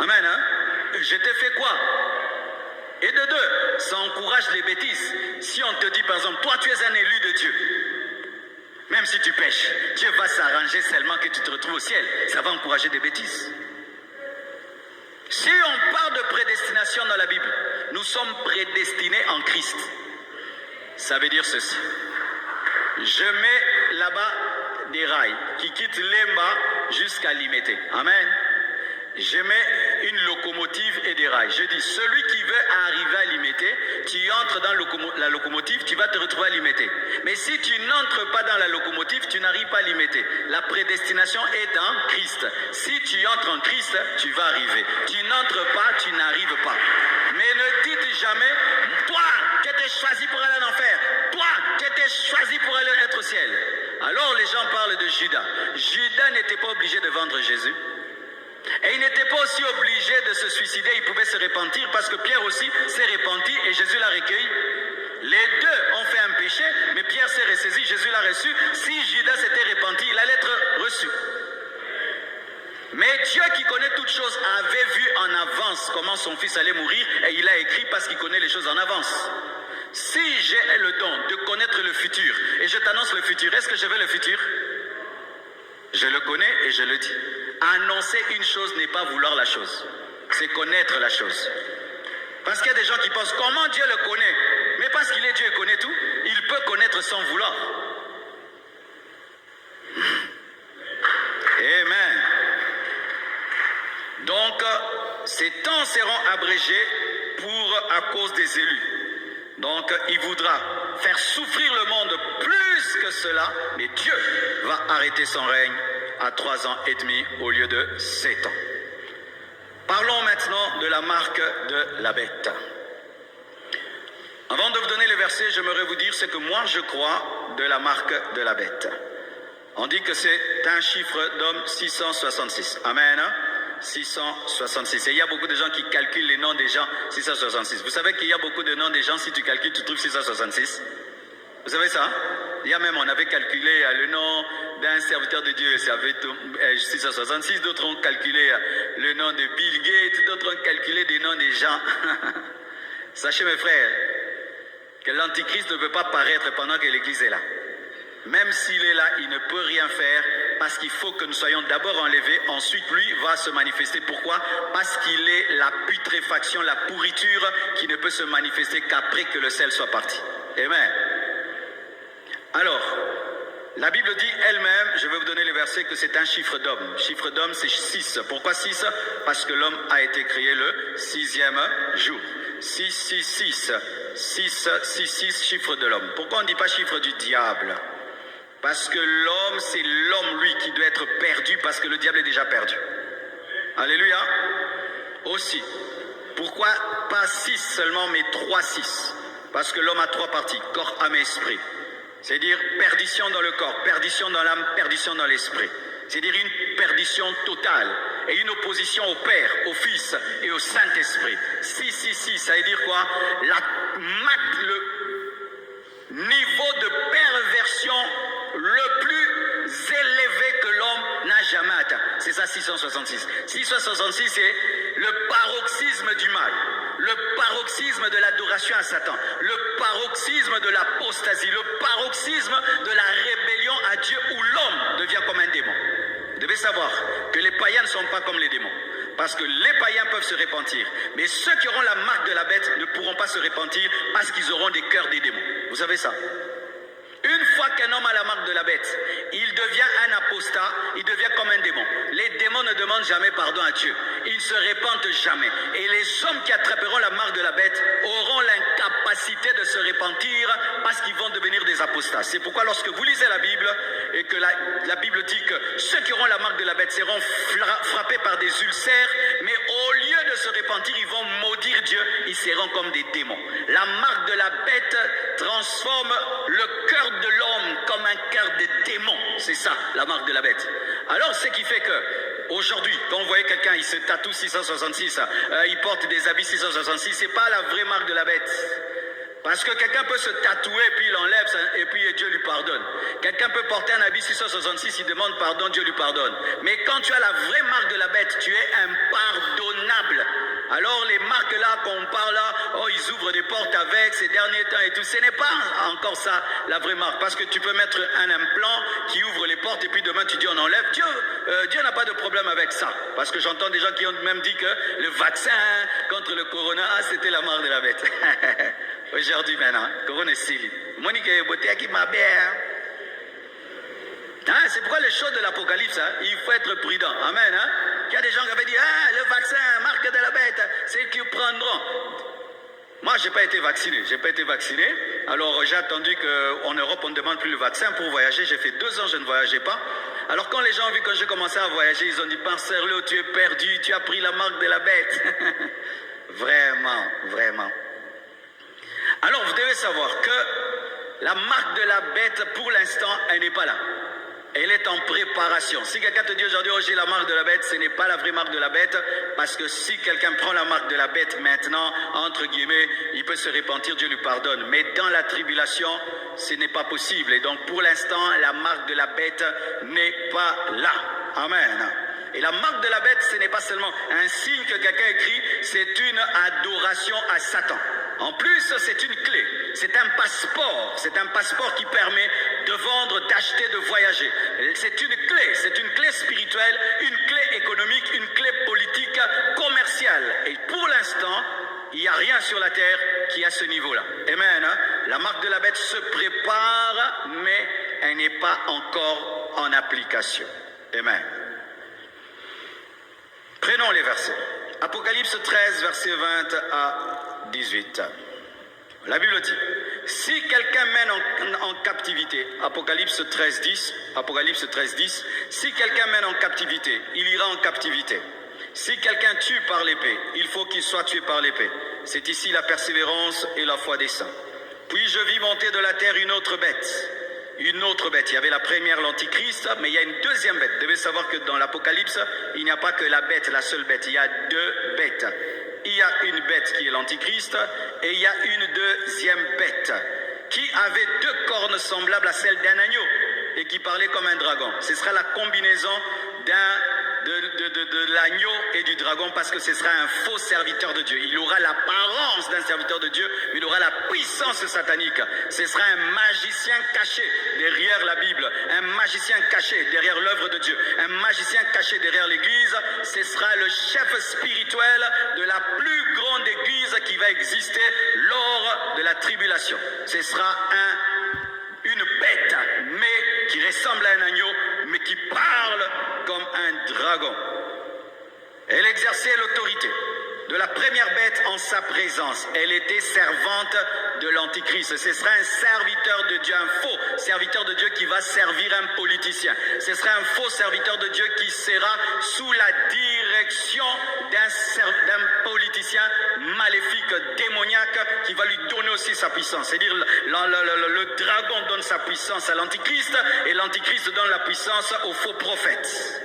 Amen, hein? Je t'ai fait quoi? Et de 2, ça encourage les bêtises. Si on te dit, par exemple, toi, tu es un élu de Dieu. Même si tu pêches, Dieu va s'arranger seulement que tu te retrouves au ciel. Ça va encourager des bêtises. Si on parle de prédestination dans la Bible, nous sommes prédestinés en Christ. Ça veut dire ceci. Je mets là-bas des rails qui quittent Lemba jusqu'à Limete. Amen. Je mets une locomotive et des rails. Je dis, celui qui veut arriver à Limete, tu entres dans la locomotive, tu vas te retrouver à Limete. Mais si tu n'entres pas dans la locomotive, tu n'arrives pas à Limete. La prédestination est en Christ. Si tu entres en Christ, tu vas arriver. Tu n'entres pas, tu n'arrives pas. Mais ne dites jamais, toi qui étais choisi pour aller en enfer, toi qui étais choisi pour aller être au ciel. Alors les gens parlent de Judas. Judas n'était pas obligé de vendre Jésus. Et il n'était pas aussi obligé de se suicider, il pouvait se repentir parce que Pierre aussi s'est repenti et Jésus l'a recueilli. Les deux ont fait un péché, mais Pierre s'est ressaisi, Jésus l'a reçu. Si Judas s'était repenti, il allait être reçu. Mais Dieu qui connaît toutes choses avait vu en avance comment son fils allait mourir et il a écrit parce qu'il connaît les choses en avance. Si j'ai le don de connaître le futur et je t'annonce le futur, est-ce que je veux le futur? Je le connais et je le dis. Annoncer une chose n'est pas vouloir la chose, c'est connaître la chose. Parce qu'il y a des gens qui pensent, comment Dieu le connaît? Mais parce qu'il est Dieu, il connaît tout. Il peut connaître sans vouloir. Amen. Donc, ces temps seront abrégés à cause des élus. Donc, il voudra faire souffrir le monde plus que cela, mais Dieu va arrêter son règne à 3 ans et demi au lieu de 7 ans. Parlons maintenant de la marque de la bête. Avant de vous donner le verset, j'aimerais vous dire ce que moi je crois de la marque de la bête. On dit que c'est un chiffre d'homme 666. Amen. 666. Et il y a beaucoup de gens qui calculent les noms des gens 666. Vous savez qu'il y a beaucoup de noms des gens, si tu calcules, tu trouves 666. Vous savez ça? Il y a même, on avait calculé le nom d'un serviteur de Dieu, ça avait 666. D'autres ont calculé le nom de Bill Gates, d'autres ont calculé des noms des gens. Sachez mes frères, que l'Antichrist ne peut pas paraître pendant que l'Église est là. Même s'il est là, il ne peut rien faire parce qu'il faut que nous soyons d'abord enlevés. Ensuite, lui va se manifester. Pourquoi? Parce qu'il est la putréfaction, la pourriture qui ne peut se manifester qu'après que le sel soit parti. Amen. Alors, la Bible dit elle-même, je vais vous donner le verset, que c'est un chiffre d'homme. Chiffre d'homme, c'est 6. Pourquoi 6? Parce que l'homme a été créé le 6e jour. 666. 666, chiffre de l'homme. Pourquoi on ne dit pas chiffre du diable? Parce que l'homme, c'est l'homme, lui, qui doit être perdu parce que le diable est déjà perdu. Alléluia. Aussi, pourquoi pas 6 seulement, mais 3-6? Parce que l'homme a 3 parties, corps, âme et esprit. C'est-à-dire perdition dans le corps, perdition dans l'âme, perdition dans l'esprit. C'est-à-dire une perdition totale et une opposition au Père, au Fils et au Saint-Esprit. 666, ça veut dire quoi? Le niveau de perversion le plus élevé que l'homme n'a jamais atteint. C'est ça 666. 666, c'est le paroxysme du mal, le paroxysme de l'adoration à Satan, le paroxysme de l'apostasie, le paroxysme de la rébellion à Dieu où l'homme devient comme un démon. Vous devez savoir que les païens ne sont pas comme les démons. Parce que les païens peuvent se repentir. Mais ceux qui auront la marque de la bête ne pourront pas se repentir parce qu'ils auront des cœurs des démons. Vous savez ça? Une fois qu'un homme a la marque de la bête, il devient un apostat, il devient comme un démon. Les démons ne demandent jamais pardon à Dieu. Ils ne se repentent jamais. Et les hommes qui attraperont la marque de la bête auront l'incapacité de se repentir parce qu'ils vont devenir des apostats. C'est pourquoi lorsque vous lisez la Bible et que la Bible dit que ceux qui auront la marque de la bête seront frappés par des ulcères, mais au lieu de se repentir, ils vont maudire Dieu, ils seront comme des démons. La marque de la bête transforme le cœur de l'homme comme un cœur de démon. C'est ça, la marque de la bête. Alors, ce qui fait que aujourd'hui, quand vous voyez quelqu'un, il se tatoue 666, il porte des habits 666, c'est pas la vraie marque de la bête. Parce que quelqu'un peut se tatouer, puis il enlève, et puis Dieu lui pardonne. Quelqu'un peut porter un habit 666, il demande pardon, Dieu lui pardonne. Mais quand tu as la vraie marque de la bête, tu es impardonnable. Alors les marques là qu'on parle là, oh ils ouvrent des portes avec ces derniers temps et tout, ce n'est pas encore ça la vraie marque. Parce que tu peux mettre un implant qui ouvre les portes et puis demain tu dis on enlève. Dieu n'a pas de problème avec ça. Parce que j'entends des gens qui ont même dit que le vaccin contre le corona, c'était la marque de la bête. Aujourd'hui maintenant, corona c'est Monique Botea qui m'a bien. C'est pourquoi les choses de l'Apocalypse, il faut être prudent. Amen. Il y a des gens qui avaient dit, le vaccin, marque de la bête, c'est qu'ils prendront. Moi, je n'ai pas été vacciné. Alors, j'ai attendu qu'en Europe, on ne demande plus le vaccin pour voyager. J'ai fait 2 ans, je ne voyageais pas. Alors, quand les gens ont vu que j'ai commencé à voyager, ils ont dit, Parcerlo, tu es perdu, tu as pris la marque de la bête. Vraiment, vraiment. Alors, vous devez savoir que la marque de la bête, pour l'instant, elle n'est pas là. Elle est en préparation. Si quelqu'un te dit aujourd'hui, oh j'ai la marque de la bête, ce n'est pas la vraie marque de la bête, parce que si quelqu'un prend la marque de la bête maintenant, entre guillemets, il peut se repentir, Dieu lui pardonne. Mais dans la tribulation, ce n'est pas possible. Et donc pour l'instant, la marque de la bête n'est pas là. Amen. Et la marque de la bête, ce n'est pas seulement un signe que quelqu'un écrit, c'est une adoration à Satan. En plus, c'est une clé, c'est un passeport qui permet de vendre, d'acheter, de voyager. C'est une clé spirituelle, une clé économique, une clé politique, commerciale. Et pour l'instant, il n'y a rien sur la terre qui est à ce niveau-là. Amen. La marque de la bête se prépare, mais elle n'est pas encore en application. Amen. Prenons les versets. Apocalypse 13, versets 20 à 18. La Bible dit, si quelqu'un mène en captivité, Apocalypse 13, 10, si quelqu'un mène en captivité, il ira en captivité. Si quelqu'un tue par l'épée, il faut qu'il soit tué par l'épée. C'est ici la persévérance et la foi des saints. Puis je vis monter de la terre une autre bête. Il y avait la première, l'Antichrist, mais il y a une deuxième bête. Vous devez savoir que dans l'Apocalypse, il n'y a pas que la bête, la seule bête. Il y a 2 bêtes. Il y a une bête qui est l'Antichrist et il y a une deuxième bête qui avait 2 cornes semblables à celles d'un agneau et qui parlait comme un dragon. Ce sera la combinaison de l'agneau et du dragon, parce que ce sera un faux serviteur de Dieu. Il aura l'apparence d'un serviteur de Dieu, mais il aura la puissance satanique. Ce sera un magicien caché derrière la Bible, un magicien caché derrière l'œuvre de Dieu, un magicien caché derrière l'Église. Ce sera le chef spirituel de la plus grande Église qui va exister lors de la tribulation. Ce sera une bête, mais qui ressemble à un agneau, mais qui parle comme un dragon. Elle exerçait l'autorité de la première bête en sa présence. Elle était servante de l'Antichrist. Ce sera un serviteur de Dieu, un faux serviteur de Dieu qui va servir un politicien. Ce sera un faux serviteur de Dieu qui sera sous la direction d'un politicien maléfique, démoniaque, qui va lui donner aussi sa puissance. C'est-à-dire le dragon donne sa puissance à l'Antichrist et l'Antichrist donne la puissance aux faux prophètes.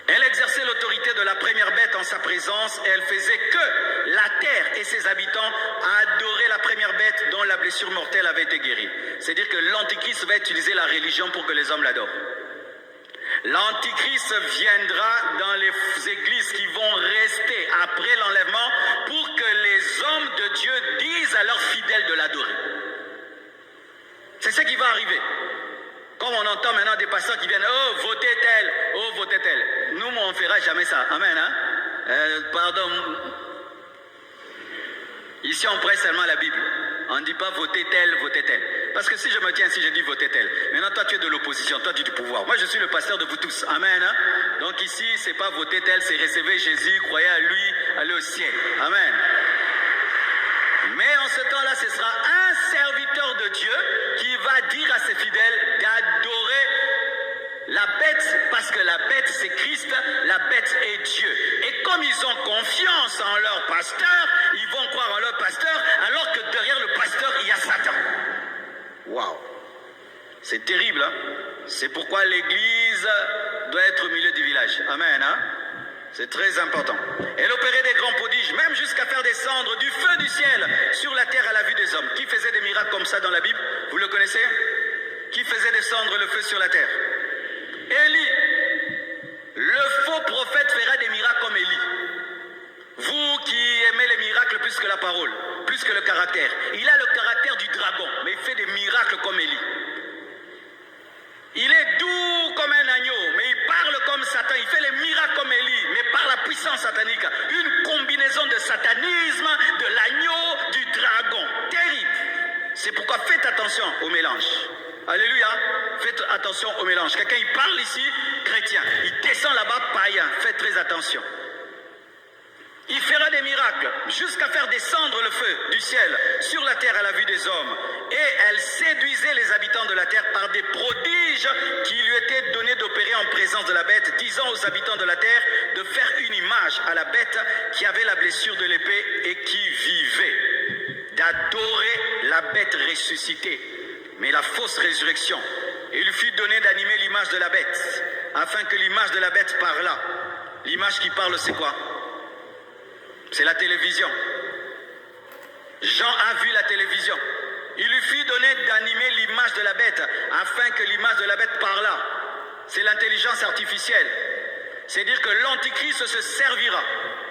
Elle exerçait l'autorité de la première bête en sa présence et elle faisait que la terre et ses habitants adoraient la première bête dont la blessure mortelle avait été guérie. C'est-à-dire que l'Antichrist va utiliser la religion pour que les hommes l'adorent. L'Antichrist viendra dans les églises qui vont rester après l'enlèvement pour que les hommes de Dieu disent à leurs fidèles de l'adorer. C'est ce qui va arriver. Comme on entend maintenant des pasteurs qui viennent, oh, votez tel, oh, votez tel. Nous, on ne fera jamais ça. Amen. Pardon. Ici, on prête seulement la Bible. On ne dit pas votez tel, votez tel. Parce que si je me tiens ici, je dis votez tel. Maintenant, toi, tu es de l'opposition, toi, tu es du pouvoir. Moi, je suis le pasteur de vous tous. Amen. Donc ici, ce n'est pas voter tel, c'est recevoir Jésus, croyez à lui, aller au ciel. Amen. Mais en ce temps-là, ce sera un serviteur de Dieu qui va dire à ses fidèles d'adorer la bête, parce que la bête c'est Christ, la bête est Dieu. Et comme ils ont confiance en leur pasteur, ils vont croire en leur pasteur, alors que derrière le pasteur, il y a Satan. Waouh! C'est terrible, hein? C'est pourquoi l'église doit être au milieu du village. Amen, hein? C'est très important. Elle opérait des grands prodiges, même jusqu'à faire descendre du feu du ciel sur la terre à la vue des hommes. Qui faisait des miracles comme ça dans la Bible? Vous le connaissez? Qui faisait descendre le feu sur la terre? Élie. Le faux prophète fera des miracles comme Élie. attention au mélange. Quelqu'un, il parle ici, chrétien. Il descend là-bas, païen. Faites très attention. Il fera des miracles, jusqu'à faire descendre le feu du ciel sur la terre à la vue des hommes. Et elle séduisait les habitants de la terre par des prodiges qui lui étaient donnés d'opérer en présence de la bête, disant aux habitants de la terre de faire une image à la bête qui avait la blessure de l'épée et qui vivait, d'adorer la bête ressuscitée, mais la fausse résurrection. Et il lui fut donné d'animer l'image de la bête, afin que l'image de la bête parlât. L'image qui parle, c'est quoi? C'est la télévision. Jean a vu la télévision. Il lui fut donné d'animer l'image de la bête, afin que l'image de la bête parlât. C'est l'intelligence artificielle. C'est-à-dire que l'antichrist se servira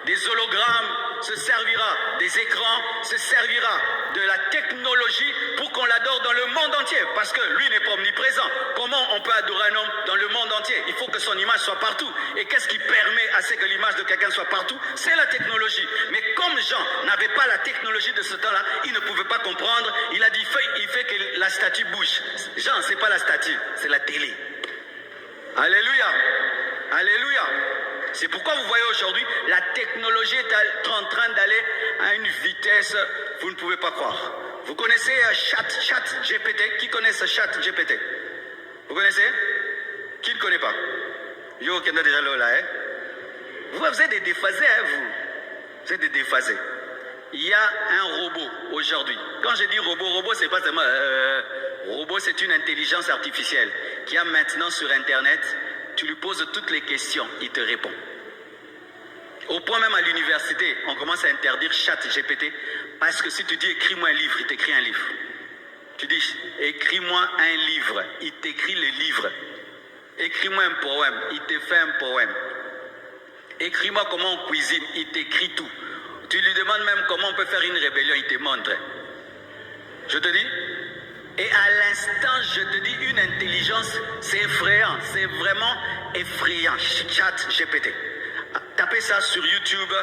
des hologrammes, se servira des écrans, se servira de la technologie pour qu'on l'adore dans le monde entier. Parce que lui n'est pas omniprésent. Comment on peut adorer un homme dans le monde entier? Il faut que son image soit partout. Et qu'est-ce qui permet à ce que l'image de quelqu'un soit partout? C'est la technologie. Mais comme Jean n'avait pas la technologie de ce temps-là, il ne pouvait pas comprendre. Il a dit, il fait que la statue bouge. Jean, c'est pas la statue, c'est la télé. Alléluia. Alléluia. C'est pourquoi vous voyez aujourd'hui, la technologie est en train d'aller à une vitesse, vous ne pouvez pas croire. Vous connaissez Chat GPT? Qui connaît ce Chat GPT? Vous connaissez? Qui ne connaît pas? Yo, qui est déjà là, hein? Vous êtes des déphasés, hein, vous? Vous êtes des déphasés. Il y a un robot aujourd'hui. Quand je dis robot, c'est pas seulement... robot, c'est une intelligence artificielle qui a maintenant sur Internet... Tu lui poses toutes les questions, il te répond. Au point même à l'université, on commence à interdire ChatGPT parce que si tu dis écris-moi un livre, il t'écrit un livre. Tu dis écris-moi un livre, il t'écrit le livre. Écris-moi un poème, il te fait un poème. Écris-moi comment on cuisine, il t'écrit tout. Tu lui demandes même comment on peut faire une rébellion, il te montre. Je te dis. Et à l'instant, je te dis, une intelligence, c'est effrayant, c'est vraiment effrayant. Chat GPT. Tapez ça sur YouTube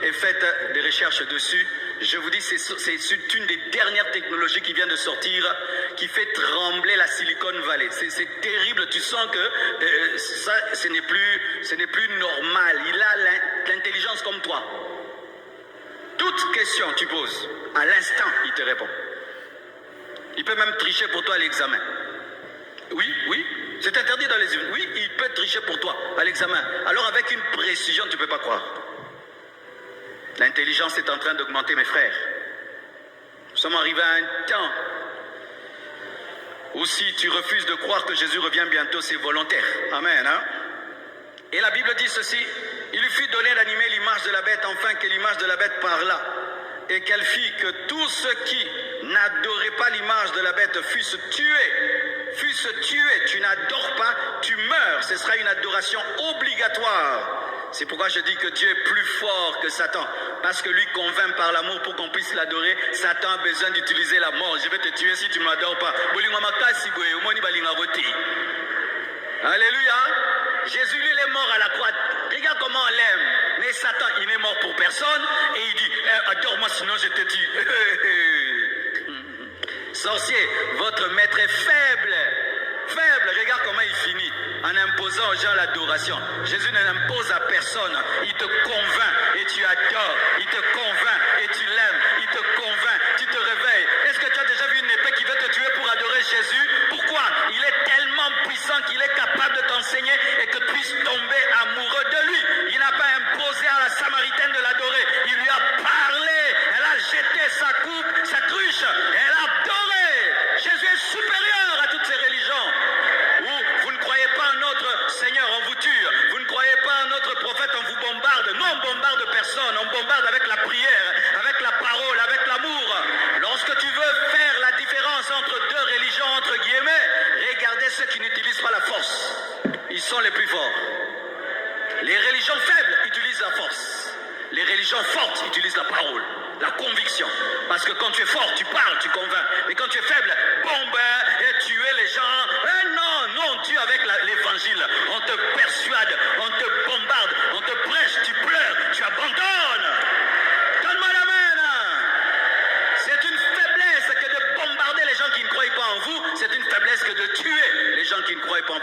et faites des recherches dessus. Je vous dis, c'est une des dernières technologies qui vient de sortir, qui fait trembler la Silicon Valley. C'est terrible, tu sens que ça, ce n'est plus normal. Il a l'intelligence comme toi. Toute question tu poses, à l'instant, il te répond. Il peut même tricher pour toi à l'examen. Oui, c'est interdit dans les... Oui, il peut tricher pour toi à l'examen. Alors avec une précision, tu ne peux pas croire. L'intelligence est en train d'augmenter, mes frères. Nous sommes arrivés à un temps où si tu refuses de croire que Jésus revient bientôt, c'est volontaire. Amen. Hein? Et la Bible dit ceci, il lui fut donné d'animer l'image de la bête, afin que l'image de la bête parlât. Et qu'elle fit que tous ceux qui n'adoraient pas l'image de la bête fussent tués. Tu n'adores pas, tu meurs. Ce sera une adoration obligatoire. C'est pourquoi je dis que Dieu est plus fort que Satan. Parce que lui convainc par l'amour pour qu'on puisse l'adorer. Satan a besoin d'utiliser la mort. Je vais te tuer si tu ne m'adores pas. Alléluia. Jésus, lui, il est mort à la croix. Regarde comment on l'aime. Mais Satan, il n'est mort pour personne. Et il dit, adore-moi sinon je te tue. Sorcier, votre maître est faible. Faible, regarde comment il finit. En imposant aux gens l'adoration. Jésus ne l'impose à personne. Il te convainc et tu adores. Il te convainc et tu l'aimes. Il te convainc, tu te réveilles. Est-ce que tu as déjà vu une épée qui veut te tuer pour adorer Jésus? Pourquoi? Il est tellement puissant qu'il est capable de t'enseigner et que tu puisses tomber amoureux de lui. Il n'a pas imposé à la Samaritaine de l'adorer. Il lui a parlé. Elle a jeté sa coupe, sa cruche. Elle a adoré. Jésus est supérieur à toutes ces religions. Où vous ne croyez pas en notre Seigneur, on vous tue. Vous ne croyez pas en notre prophète, on vous bombarde. Non, on bombarde personne. On bombarde avec la prière, avec la parole, avec l'amour. Lorsque tu veux faire la différence entre deux religions, entre guillemets, regardez ceux qui n'utilisent pas la force. Ils sont les plus forts. Les religions faibles utilisent la force. Les religions fortes utilisent la parole, la conviction. Parce que quand tu es fort, tu parles, tu convaincs. Mais quand tu es faible, bombe et tuer les gens. Non, tue avec l'évangile. On te persuade, on te bombarde, on te prêche, tu pleures, tu abandonnes. Donne-moi l'amen. C'est une faiblesse que de bombarder les gens qui ne croient pas en vous. C'est une faiblesse que de tuer les gens qui ne croient pas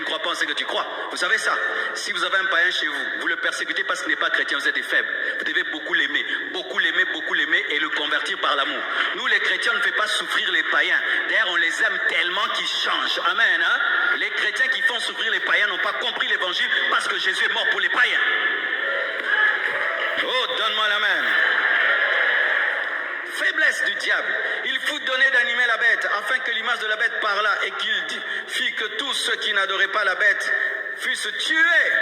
crois pas en ce que tu crois. Vous savez ça? Si vous avez un païen chez vous, vous le persécutez parce qu'il n'est pas chrétien, vous êtes des faibles. Vous devez beaucoup l'aimer et le convertir par l'amour. Nous les chrétiens, on ne fait pas souffrir les païens. D'ailleurs, on les aime tellement qu'ils changent. Amen. Hein? Les chrétiens qui font souffrir les païens n'ont pas compris l'évangile parce que Jésus est mort pour les païens. Oh, donne-moi la main. Faiblesse du diable. Il faut donner d'animer la bête, afin que l'image de la bête parlât, et qu'il fit que tous ceux qui n'adoraient pas la bête fussent tués.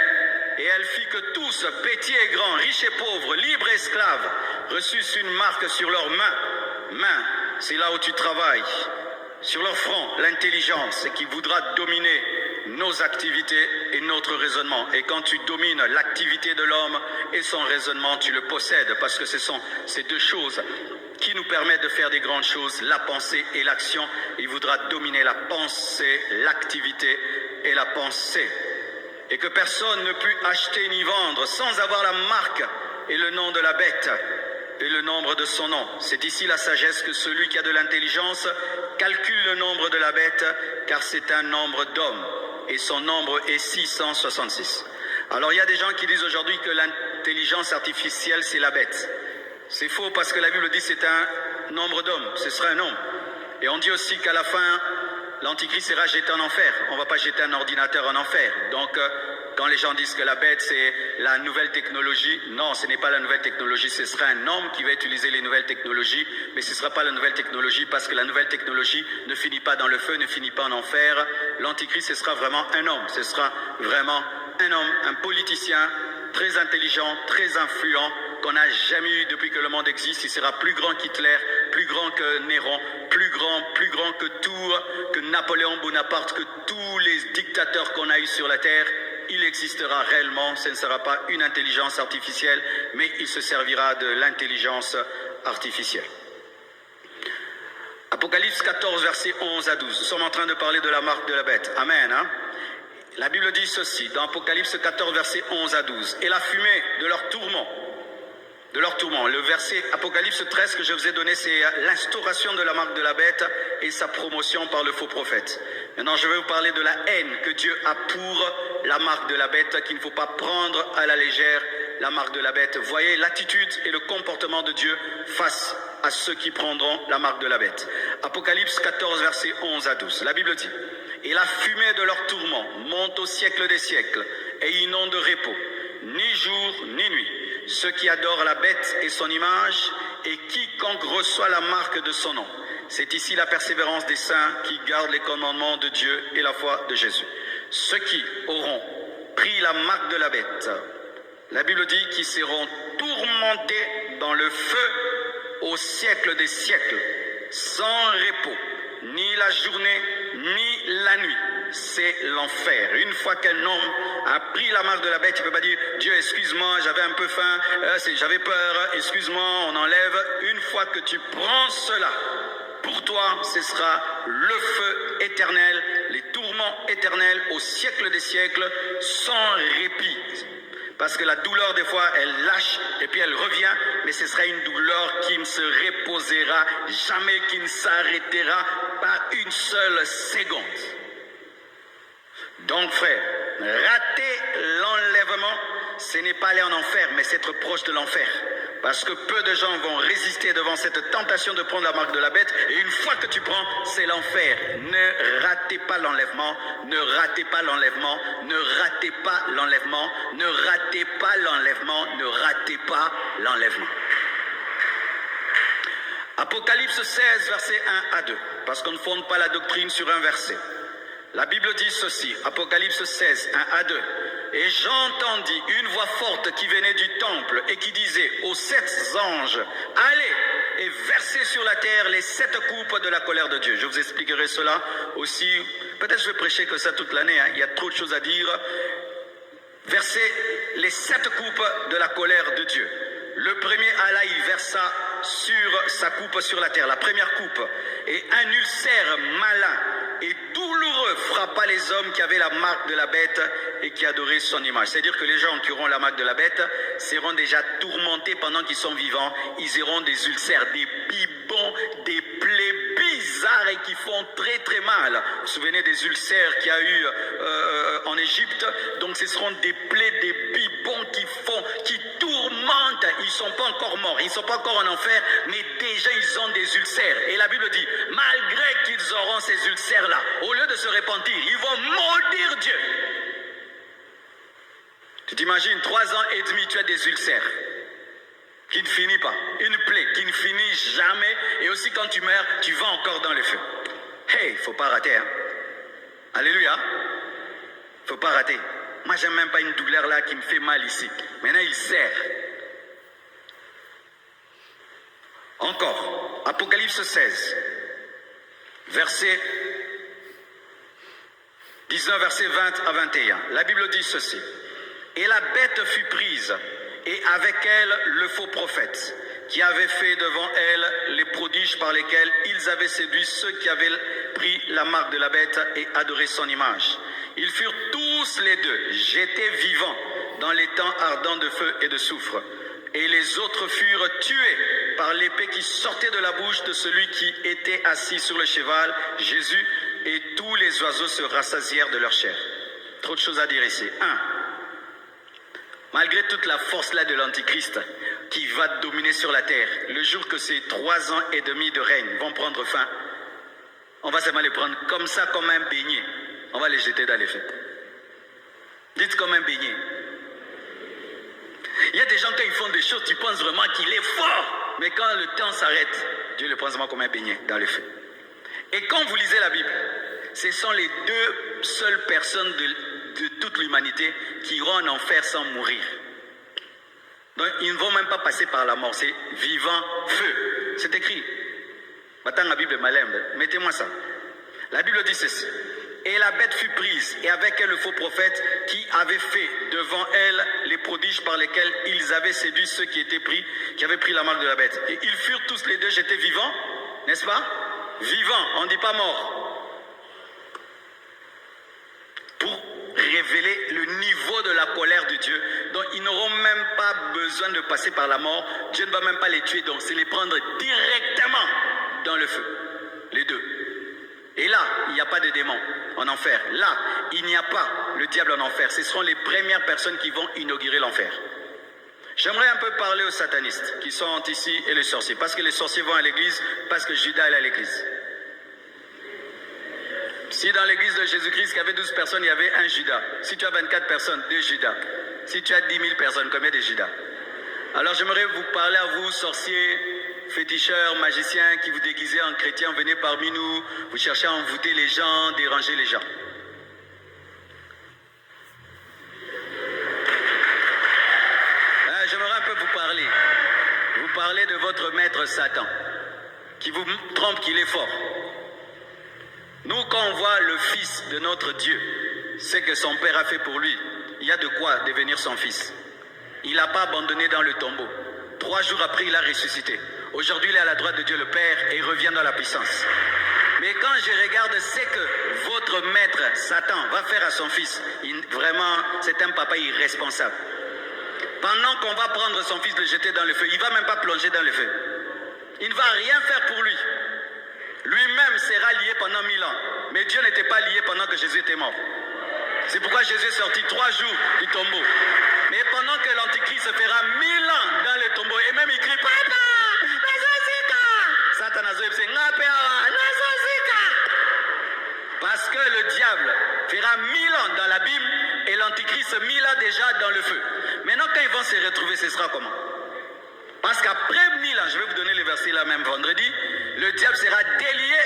Et elle fit que tous, petits et grands, riches et pauvres, libres et esclaves, reçussent une marque sur leurs mains. Main, c'est là où tu travailles. Sur leur front, l'intelligence, qui voudra dominer nos activités et notre raisonnement. Et quand tu domines l'activité de l'homme et son raisonnement, tu le possèdes, parce que ce sont ces deux choses qui nous permettent de faire des grandes choses, la pensée et l'action. Il voudra dominer la pensée, l'activité et la pensée. Et que personne ne put acheter ni vendre sans avoir la marque et le nom de la bête et le nombre de son nom. C'est ici la sagesse que celui qui a de l'intelligence calcule le nombre de la bête, car c'est un nombre d'hommes, et son nombre est 666. Alors il y a des gens qui disent aujourd'hui que l'intelligence artificielle c'est la bête. C'est faux parce que la Bible dit que c'est un nombre d'hommes, ce sera un homme. Et on dit aussi qu'à la fin, l'Antichrist sera jeté en enfer. On ne va pas jeter un ordinateur en enfer. Donc, quand les gens disent que la bête, c'est la nouvelle technologie, non, ce n'est pas la nouvelle technologie. Ce sera un homme qui va utiliser les nouvelles technologies, mais ce ne sera pas la nouvelle technologie parce que la nouvelle technologie ne finit pas dans le feu, ne finit pas en enfer. L'Antichrist, ce sera vraiment un homme. Ce sera vraiment un homme, un politicien très intelligent, très influent, qu'on n'a jamais eu depuis que le monde existe. Il sera plus grand qu'Hitler, plus grand que Néron, plus grand que tout, que Napoléon Bonaparte, que tous les dictateurs qu'on a eu sur la terre. Il existera réellement, ce ne sera pas une intelligence artificielle, mais il se servira de l'intelligence artificielle. Apocalypse 14, versets 11 à 12. Nous sommes en train de parler de la marque de la bête. Amen. Hein? La Bible dit ceci, dans Apocalypse 14, versets 11 à 12. Et la fumée de leur tourment. Le verset Apocalypse 13 que je vous ai donné, c'est l'instauration de la marque de la bête et sa promotion par le faux prophète. Maintenant, je vais vous parler de la haine que Dieu a pour la marque de la bête, qu'il ne faut pas prendre à la légère, la marque de la bête. Voyez l'attitude et le comportement de Dieu face à ceux qui prendront la marque de la bête. Apocalypse 14, versets 11 à 12. La Bible dit, « Et la fumée de leur tourment monte au siècle des siècles, et ils n'ont de repos, ni jour ni nuit. Ceux qui adorent la bête et son image, et quiconque reçoit la marque de son nom. » C'est ici la persévérance des saints qui gardent les commandements de Dieu et la foi de Jésus. Ceux qui auront pris la marque de la bête, la Bible dit qu'ils seront tourmentés dans le feu au siècle des siècles, sans repos, ni la journée, ni la nuit. C'est l'enfer. Une fois qu'un homme a pris la marque de la bête, il ne peut pas dire « Dieu, excuse-moi, j'avais un peu faim, j'avais peur, excuse-moi, on enlève. » Une fois que tu prends cela, pour toi, ce sera le feu éternel, les tourments éternels au siècle des siècles, sans répit. Parce que la douleur, des fois, elle lâche et puis elle revient, mais ce sera une douleur qui ne se reposera jamais, qui ne s'arrêtera pas une seule seconde. Donc, frère, rater l'enlèvement, ce n'est pas aller en enfer, mais c'est être proche de l'enfer. Parce que peu de gens vont résister devant cette tentation de prendre la marque de la bête. Et une fois que tu prends, c'est l'enfer. Ne ratez pas l'enlèvement, ne ratez pas l'enlèvement, ne ratez pas l'enlèvement, ne ratez pas l'enlèvement, ne ratez pas l'enlèvement. Apocalypse 16, versets 1 à 2. Parce qu'on ne fonde pas la doctrine sur un verset. La Bible dit ceci, Apocalypse 16, 1 à 2. Et j'entendis une voix forte qui venait du temple et qui disait aux 7 anges, allez et versez sur la terre les 7 coupes de la colère de Dieu. Je vous expliquerai cela aussi. Peut-être je vais prêcher que ça toute l'année, hein. Il y a trop de choses à dire. Versez les 7 coupes de la colère de Dieu. Le premier Allah, il versa sur sa coupe sur la terre, la première coupe. Et un ulcère malin et douloureux frappa les hommes qui avaient la marque de la bête et qui adoraient son image. C'est-à-dire que les gens qui auront la marque de la bête seront déjà tourmentés pendant qu'ils sont vivants. Ils auront des ulcères, des bibons, des plaies bizarres bizarres et qui font très très mal. Vous vous souvenez des ulcères qu'il y a eu en Égypte? Donc ce seront des plaies, des bibons qui tourmentent. Ils ne sont pas encore morts, ils ne sont pas encore en enfer, mais déjà ils ont des ulcères. Et la Bible dit, malgré qu'ils auront ces ulcères-là, au lieu de se repentir, ils vont maudire Dieu. Tu t'imagines, 3 ans et demi, tu as des ulcères qui ne finit pas, une plaie qui ne finit jamais, et aussi quand tu meurs, tu vas encore dans le feu. Hey, il ne faut pas rater, hein. Alléluia. Il ne faut pas rater. Moi, j'aime même pas une douleur là qui me fait mal ici. Maintenant, il serre. Encore, Apocalypse 16, verset 19, verset 20 à 21. La Bible dit ceci. Et la bête fut prise, et avec elle le faux prophète, qui avait fait devant elle les prodiges par lesquels ils avaient séduit ceux qui avaient pris la marque de la bête et adoré son image. Ils furent tous les deux jetés vivants dans les temps ardents de feu et de soufre. Et les autres furent tués par l'épée qui sortait de la bouche de celui qui était assis sur le cheval, Jésus, et tous les oiseaux se rassasièrent de leur chair. Trop de choses à dire ici. 1. Malgré toute la force-là de l'Antichrist qui va dominer sur la terre, le jour que ces 3 ans et demi de règne vont prendre fin, on va seulement les prendre comme ça, comme un beignet. On va les jeter dans les feux. Dites comme un beignet. Il y a des gens, quand ils font des choses, tu penses vraiment qu'il est fort. Mais quand le temps s'arrête, Dieu le prend vraiment comme un beignet dans le feu. Et quand vous lisez la Bible, ce sont les 2 seules personnes de toute l'humanité qui iront en enfer sans mourir. Donc ils ne vont même pas passer par la mort, c'est vivant feu. C'est écrit. Maintenant la Bible malembe, mettez-moi ça. La Bible dit ceci. Et la bête fut prise, et avec elle le faux prophète qui avait fait devant elle les prodiges par lesquels ils avaient séduit ceux qui étaient pris, qui avaient pris la marque de la bête. Et ils furent tous les deux jetés vivants, n'est-ce pas? Vivants, on ne dit pas morts. Pour révéler le niveau de la colère de Dieu. Donc ils n'auront même pas besoin de passer par la mort. Dieu ne va même pas les tuer, donc c'est les prendre directement dans le feu. Les deux. Et là, il n'y a pas de démons en enfer. Là, il n'y a pas le diable en enfer. Ce seront les premières personnes qui vont inaugurer l'enfer. J'aimerais un peu parler aux satanistes qui sont ici et les sorciers. Parce que les sorciers vont à l'église, parce que Judas est à l'église. Si dans l'église de Jésus-Christ, il y avait 12 personnes, il y avait un Judas. Si tu as 24 personnes, 2 Judas. Si tu as 10 000 personnes, combien de Judas? Alors j'aimerais vous parler à vous, sorciers, féticheurs, magiciens, qui vous déguisez en chrétiens, venez parmi nous, vous cherchez à envoûter les gens, déranger les gens. J'aimerais un peu vous parler de votre maître Satan, qui vous trompe qu'il est fort. Nous, quand on voit le fils de notre Dieu, ce que son père a fait pour lui, il y a de quoi devenir son fils. Il n'a pas abandonné dans le tombeau. 3 jours après, il a ressuscité. Aujourd'hui, il est à la droite de Dieu le Père et il revient dans la puissance. Mais quand je regarde ce que votre maître Satan va faire à son fils, vraiment, c'est un papa irresponsable. Pendant qu'on va prendre son fils, le jeter dans le feu, il ne va même pas plonger dans le feu. Il ne va rien faire pour lui. Lui-même sera lié pendant 1000 ans. Mais Dieu n'était pas lié pendant que Jésus était mort. C'est pourquoi Jésus est sorti 3 jours du tombeau. Mais pendant que l'Antichrist se fera 1000 ans dans le tombeau, et même il crie, Papa, Satan a dit, parce que le diable fera 1000 ans dans l'abîme et l'Antichrist 1000 ans déjà dans le feu. Maintenant, quand ils vont se retrouver, ce sera comment? Parce qu'après 1000 ans, je vais vous donner les versets là même vendredi, le diable sera délié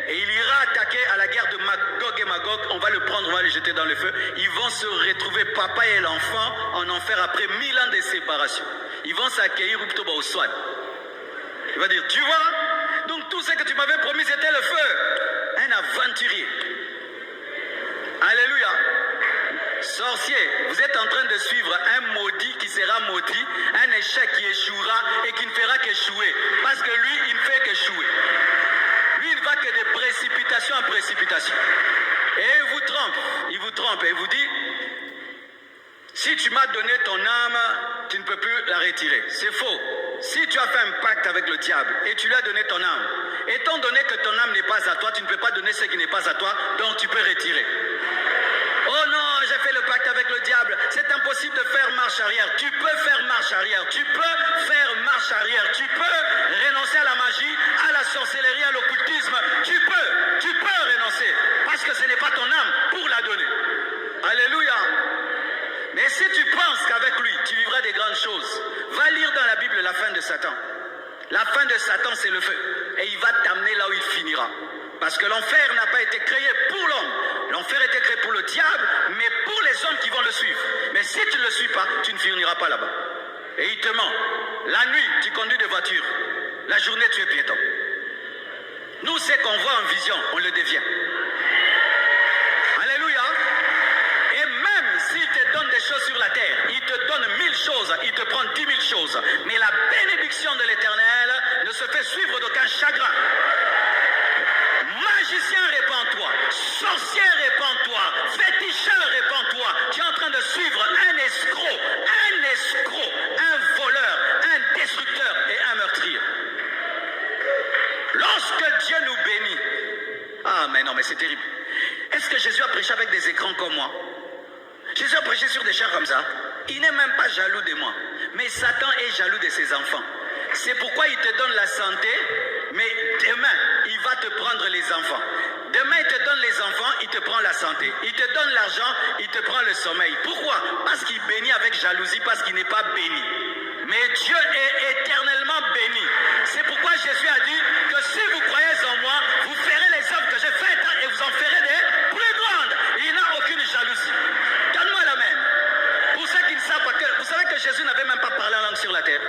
et il ira attaquer à la guerre de Magog et Magog. On va le prendre, on va le jeter dans le feu. Ils vont se retrouver, papa et l'enfant, en enfer après 1000 ans de séparation. Ils vont s'accueillir au soir. Il va dire, tu vois, donc tout ce que tu m'avais promis, c'était le feu. Un aventurier. Alléluia. Sorcier, vous êtes en train de suivre un maudit qui sera maudit, un échec qui échouera et qui ne fera qu'échouer. Parce que lui, il ne fait qu'échouer. Lui, il ne va que de précipitation en précipitation. Et il vous trompe et il vous dit, Si tu m'as donné ton âme, tu ne peux plus la retirer. C'est faux. Si tu as fait un pacte avec le diable et tu lui as donné ton âme, étant donné que ton âme n'est pas à toi, tu ne peux pas donner ce qui n'est pas à toi, donc tu peux retirer. Oh non, j'ai fait le pacte avec le diable. C'est impossible de faire marche arrière. Tu peux faire marche arrière. Tu peux faire marche arrière. Tu peux renoncer à la magie, à la sorcellerie, à l'occultisme. Tu peux renoncer. Parce que ce n'est pas ton âme pour la donner. Alléluia. Mais si tu penses qu'avec lui, tu vivras des grandes choses, va lire dans la Bible la fin de Satan. La fin de Satan, c'est le feu. Et il va t'amener là où il finira. Parce que l'enfer n'a pas été créé pour l'homme. L'enfer a été créé pour le diable, mais pour les hommes qui vont le suivre. Mais si tu ne le suis pas, tu ne finiras pas là-bas. Et il te ment. La nuit, tu conduis des voitures. La journée, tu es piéton. Nous, ce qu'on voit en vision, on le devient. Alléluia. Et même s'il te donne des choses sur la terre, il te donne 1000 choses, il te prend 10 000 choses. Mais la bénédiction de l'Éternel ne se fait suivre d'aucun chagrin. Magicien, répands-toi. Sorcier, répands-toi. Féticheur, répands-toi. Tu es en train de suivre un escroc, un voleur, un destructeur et un meurtrier. Lorsque Dieu nous bénit, ah mais non, mais c'est terrible. Est-ce que Jésus a prêché avec des écrans comme moi? Jésus a prêché sur des chars comme ça. Il n'est même pas jaloux de moi. Mais Satan est jaloux de ses enfants. C'est pourquoi il te donne la santé, mais demain, il va te prendre les enfants. Demain, il te donne les enfants, il te prend la santé. Il te donne l'argent, il te prend le sommeil. Pourquoi? Parce qu'il bénit avec jalousie, parce qu'il n'est pas béni. Mais Dieu est éternellement béni. C'est pourquoi Jésus a dit que si vous croyez en moi, vous ferez les œuvres que j'ai faites et vous en ferez des plus grandes. Il n'a aucune jalousie. Donne-moi l'amen. Pour ceux qui ne savent pas, vous savez que Jésus n'avait même pas parlé en langue sur la terre.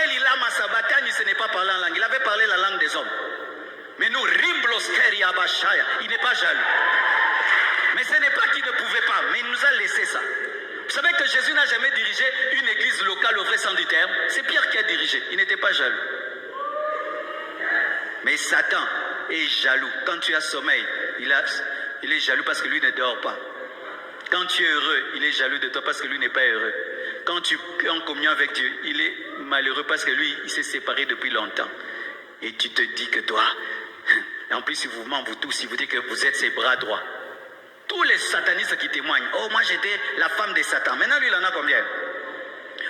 Eli lama sabatani, ce n'est pas parler en langue. Il avait parlé la langue des hommes. Mais nous, rimbloskeri abashaya, il n'est pas jaloux. Mais ce n'est pas qu'il ne pouvait pas, mais il nous a laissé ça. Vous savez que Jésus n'a jamais dirigé une église locale au vrai sens du terme. C'est Pierre qui a dirigé. Il n'était pas jaloux. Mais Satan est jaloux. Quand tu as sommeil, il est jaloux parce que lui ne dort pas. Quand tu es heureux, il est jaloux de toi parce que lui n'est pas heureux. Quand tu es en communion avec Dieu, il est malheureux parce que lui, il s'est séparé depuis longtemps. Et tu te dis que toi, en plus, il vous ment, vous tous, il vous dit que vous êtes ses bras droits. Tous les satanistes qui témoignent, oh, moi j'étais la femme de Satan. Maintenant, lui, il en a combien?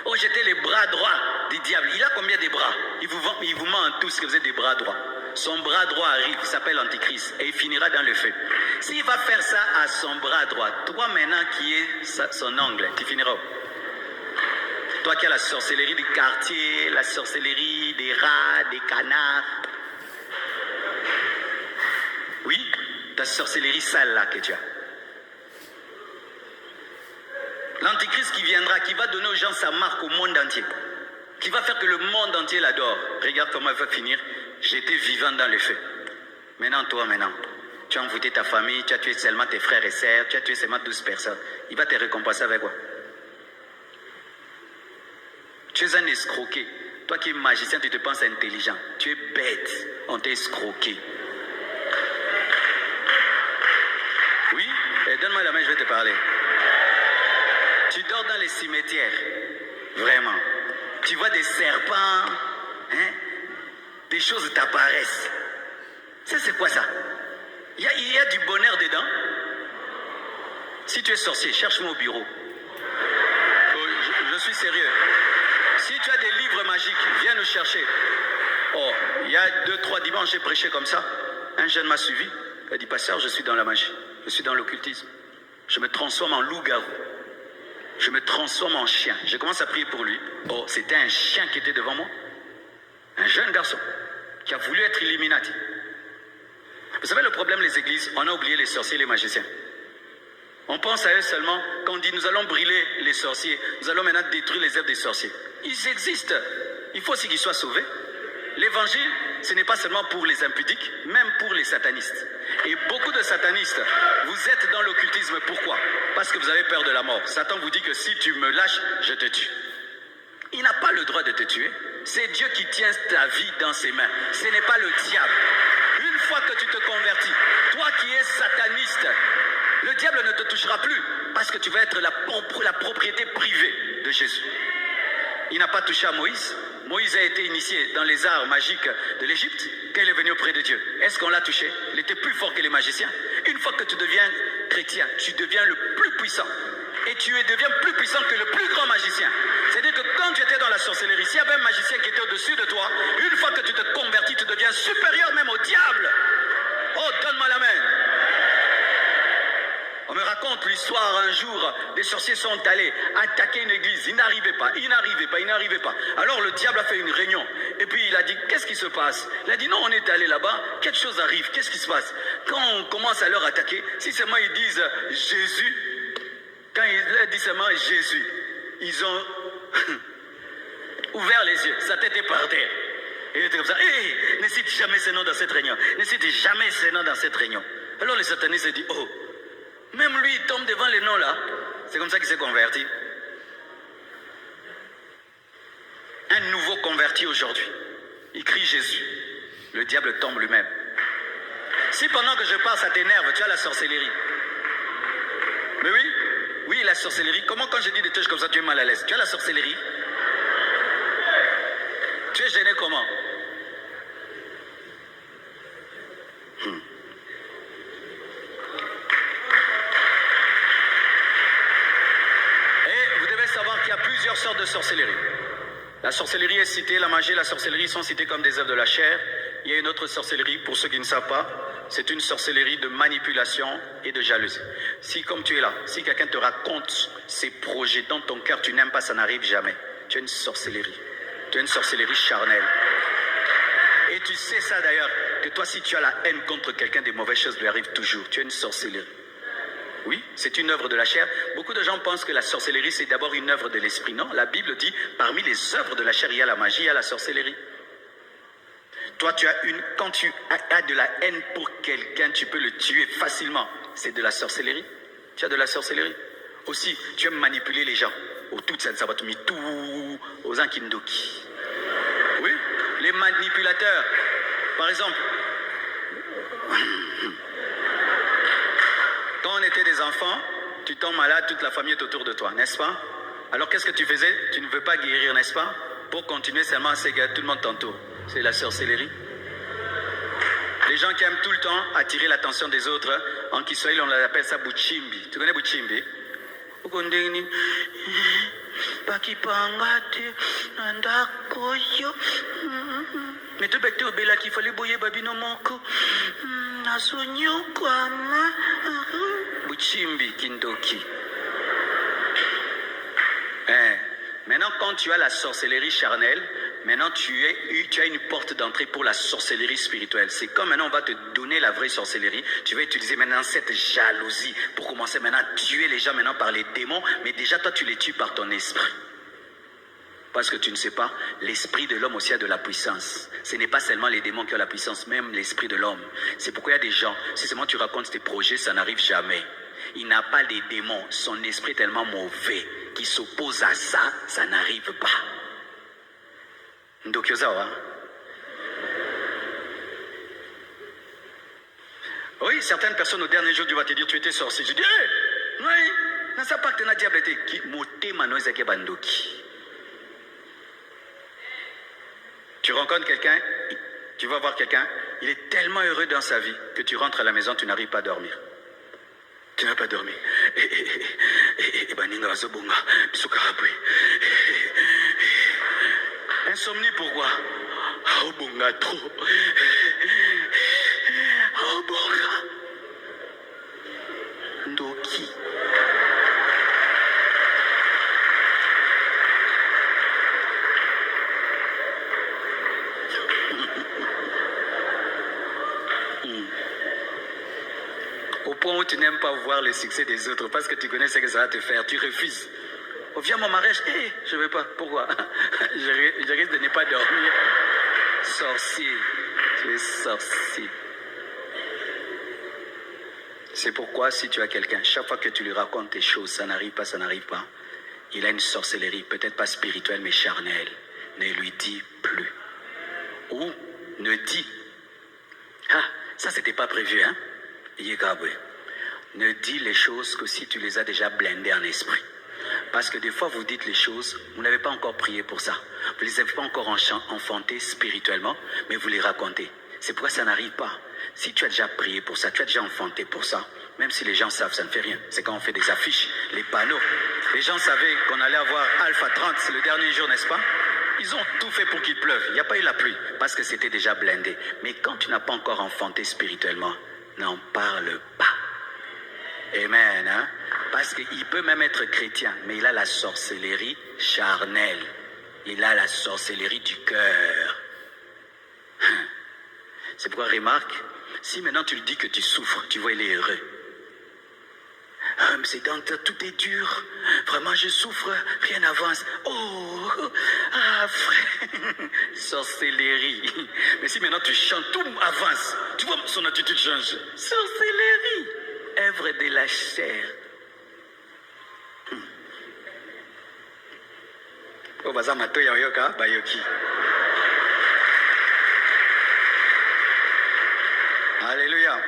Oh, j'étais les bras droits du diable. Il a combien de bras? Il vous ment tous que vous êtes des bras droits. Son bras droit arrive, il s'appelle Antichrist, et il finira dans le feu. S'il va faire ça à son bras droit, toi maintenant qui es son ongle, tu finiras où? Toi qui as la sorcellerie du quartier, la sorcellerie des rats, des canards. Oui, ta sorcellerie sale là que tu as. L'antichrist qui viendra, qui va donner aux gens sa marque au monde entier, qui va faire que le monde entier l'adore. Regarde comment il va finir. J'étais vivant dans le feu. Maintenant, toi, tu as envoûté ta famille, tu as tué seulement tes frères et sœurs, tu as tué seulement 12 personnes. Il va te récompenser avec quoi? Tu es un escroqué. Toi qui es magicien, tu te penses intelligent. Tu es bête. On t'a escroqué. Oui? Et donne-moi la main, je vais te parler. Tu dors dans les cimetières. Vraiment. Tu vois des serpents. Hein? Des choses t'apparaissent. C'est quoi ça? Il y a du bonheur dedans. Si tu es sorcier, cherche-moi au bureau. Oh, je suis sérieux. Si tu as des livres magiques, viens nous chercher. Oh, il y a 2-3 dimanches, j'ai prêché comme ça. Un jeune m'a suivi. Il a dit, pasteur, je suis dans la magie. Je suis dans l'occultisme. Je me transforme en loup-garou. Je me transforme en chien. Je commence à prier pour lui. Oh, c'était un chien qui était devant moi. Un jeune garçon qui a voulu être Illuminati. Vous savez le problème des églises, on a oublié les sorciers et les magiciens. On pense à eux seulement quand on dit nous allons brûler les sorciers, nous allons maintenant détruire les œuvres des sorciers. Ils existent. Il faut aussi qu'ils soient sauvés. L'évangile, ce n'est pas seulement pour les impudiques, même pour les satanistes. Et beaucoup de satanistes, vous êtes dans l'occultisme. Pourquoi? Parce que vous avez peur de la mort. Satan vous dit que si tu me lâches, je te tue. Il n'a pas le droit de te tuer. C'est Dieu qui tient ta vie dans ses mains. Ce n'est pas le diable. Une fois que tu te convertis, toi qui es sataniste, le Le diable ne te touchera plus parce que tu vas être la propriété privée de Jésus. Il n'a pas touché à Moïse. Moïse a été initié dans les arts magiques de l'Égypte quand il est venu auprès de Dieu. Est-ce qu'on l'a touché? Il était plus fort que les magiciens. Une fois que tu deviens chrétien, tu deviens le plus puissant. Et tu deviens plus puissant que le plus grand magicien. C'est-à-dire que quand tu étais dans la sorcellerie, s'il y avait un magicien qui était au-dessus de toi, une fois que tu te convertis, tu deviens supérieur même au diable. Oh, donne-moi la main. On me raconte l'histoire un jour, des sorciers sont allés attaquer une église. Ils n'arrivaient pas. Alors le diable a fait une réunion. Et puis il a dit, qu'est-ce qui se passe? Il a dit, non, on est allé là-bas, quelque chose arrive, qu'est-ce qui se passe? Quand on commence à leur attaquer, si seulement ils disent Jésus, quand ils disent seulement Jésus, ils ont ouvert les yeux, sa tête est par terre. Et il était comme ça, ne cite jamais ce nom dans cette réunion. Ne cite jamais ce nom dans cette réunion. Alors le sataniste se dit, oh, même lui, il tombe devant les noms là. C'est comme ça qu'il s'est converti. Un nouveau converti aujourd'hui. Il crie Jésus. Le diable tombe lui-même. Si pendant que je parle, ça t'énerve, tu as la sorcellerie. Mais oui, la sorcellerie. Comment quand je dis des trucs comme ça, tu es mal à l'aise? Tu as la sorcellerie. Tu es gêné comment? Plusieurs sortes de sorcellerie. La sorcellerie est citée, la magie et la sorcellerie sont citées comme des œuvres de la chair. Il y a une autre sorcellerie, pour ceux qui ne savent pas, c'est une sorcellerie de manipulation et de jalousie. Si, comme tu es là, si quelqu'un te raconte ses projets dans ton cœur, tu n'aimes pas, ça n'arrive jamais. Tu as une sorcellerie. Tu as une sorcellerie charnelle. Et tu sais ça d'ailleurs, que toi, si tu as la haine contre quelqu'un, des mauvaises choses lui arrivent toujours. Tu as une sorcellerie. Oui, c'est une œuvre de la chair. Beaucoup de gens pensent que la sorcellerie, c'est d'abord une œuvre de l'esprit. Non, la Bible dit, parmi les œuvres de la chair, il y a la magie, il y a la sorcellerie. Toi, quand tu as de la haine pour quelqu'un, tu peux le tuer facilement. C'est de la sorcellerie. Tu as de la sorcellerie. Aussi, tu aimes manipuler les gens. Tout ça, ça va te mettre tout aux Ankindoki. Oui, les manipulateurs. Par exemple, quand on était des enfants, tu tombes malade, toute la famille est autour de toi, n'est-ce pas? Alors qu'est-ce que tu faisais? Tu ne veux pas guérir, n'est-ce pas? Pour continuer seulement à s'égarer, tout le monde t'entoure. C'est la sorcellerie. Les gens qui aiment tout le temps attirer l'attention des autres, en Kiswahili on appelle ça Buchimbi. Tu connais Buchimbi? Mais tu bectes au bela qu'il fallait bouiller babino moko. Buchimbi Kindoki. Maintenant, quand tu as la sorcellerie charnelle, maintenant tu as une porte d'entrée pour la sorcellerie spirituelle. C'est comme maintenant on va te donner la vraie sorcellerie. Tu vas utiliser maintenant cette jalousie pour commencer maintenant à tuer les gens maintenant par les démons. Mais déjà toi tu les tues par ton esprit. Parce que tu ne sais pas, l'esprit de l'homme aussi a de la puissance. Ce n'est pas seulement les démons qui ont la puissance, même l'esprit de l'homme. C'est pourquoi il y a des gens, si seulement tu racontes tes projets, ça n'arrive jamais. Il n'a pas les démons, son esprit est tellement mauvais qui s'oppose à ça, ça n'arrive pas. Ndokyozawa. Oui, certaines personnes au dernier jour, Dieu va te dire, tu étais sorcier. Je dis, oui, dans sa pacte, na diable était qui moté manoisake bandoki. Tu rencontres quelqu'un, tu vas voir quelqu'un, il est tellement heureux dans sa vie que tu rentres à la maison, tu n'arrives pas à dormir. Tu n'as pas dormi. Insomnie, pourquoi? Oh, bonga trop. Oh, bonga. Ndoki. Au point où tu n'aimes pas voir le succès des autres parce que tu connais ce que ça va te faire, tu refuses. Oh, viens mon mariage, je ne veux pas. Pourquoi? je risque de ne pas dormir. Sorcier, tu es sorcier. C'est pourquoi si tu as quelqu'un, chaque fois que tu lui racontes tes choses, ça n'arrive pas, il a une sorcellerie, peut-être pas spirituelle mais charnelle. Ne lui dis plus. Ou ne dis, ça c'était pas prévu, hein? ne dis les choses que si tu les as déjà blindées en esprit. Parce que des fois, vous dites les choses, vous n'avez pas encore prié pour ça. Vous ne les avez pas encore enfantées spirituellement, mais vous les racontez. C'est pourquoi ça n'arrive pas. Si tu as déjà prié pour ça, tu as déjà enfanté pour ça, même si les gens savent, ça ne fait rien. C'est quand on fait des affiches, les panneaux. Les gens savaient qu'on allait avoir Alpha 30 le dernier jour, n'est-ce pas? Ils ont tout fait pour qu'il pleuve. Il n'y a pas eu la pluie, parce que c'était déjà blindé. Mais quand tu n'as pas encore enfanté spirituellement, n'en parle pas. Amen, hein? Parce qu'il peut même être chrétien, mais il a la sorcellerie charnelle. Il a la sorcellerie du cœur. C'est pourquoi, remarque, si maintenant tu lui dis que tu souffres, tu vois, il est heureux. Ah, mais c'est dans tout est dur. Vraiment, je souffre, rien n'avance. Oh, ah, frère, sorcellerie. Mais si maintenant tu chantes, tout avance. Tu vois, son attitude change. Sorcellerie, œuvre de la chair. Oh, baza mato ya yoka, bayoki. Alléluia.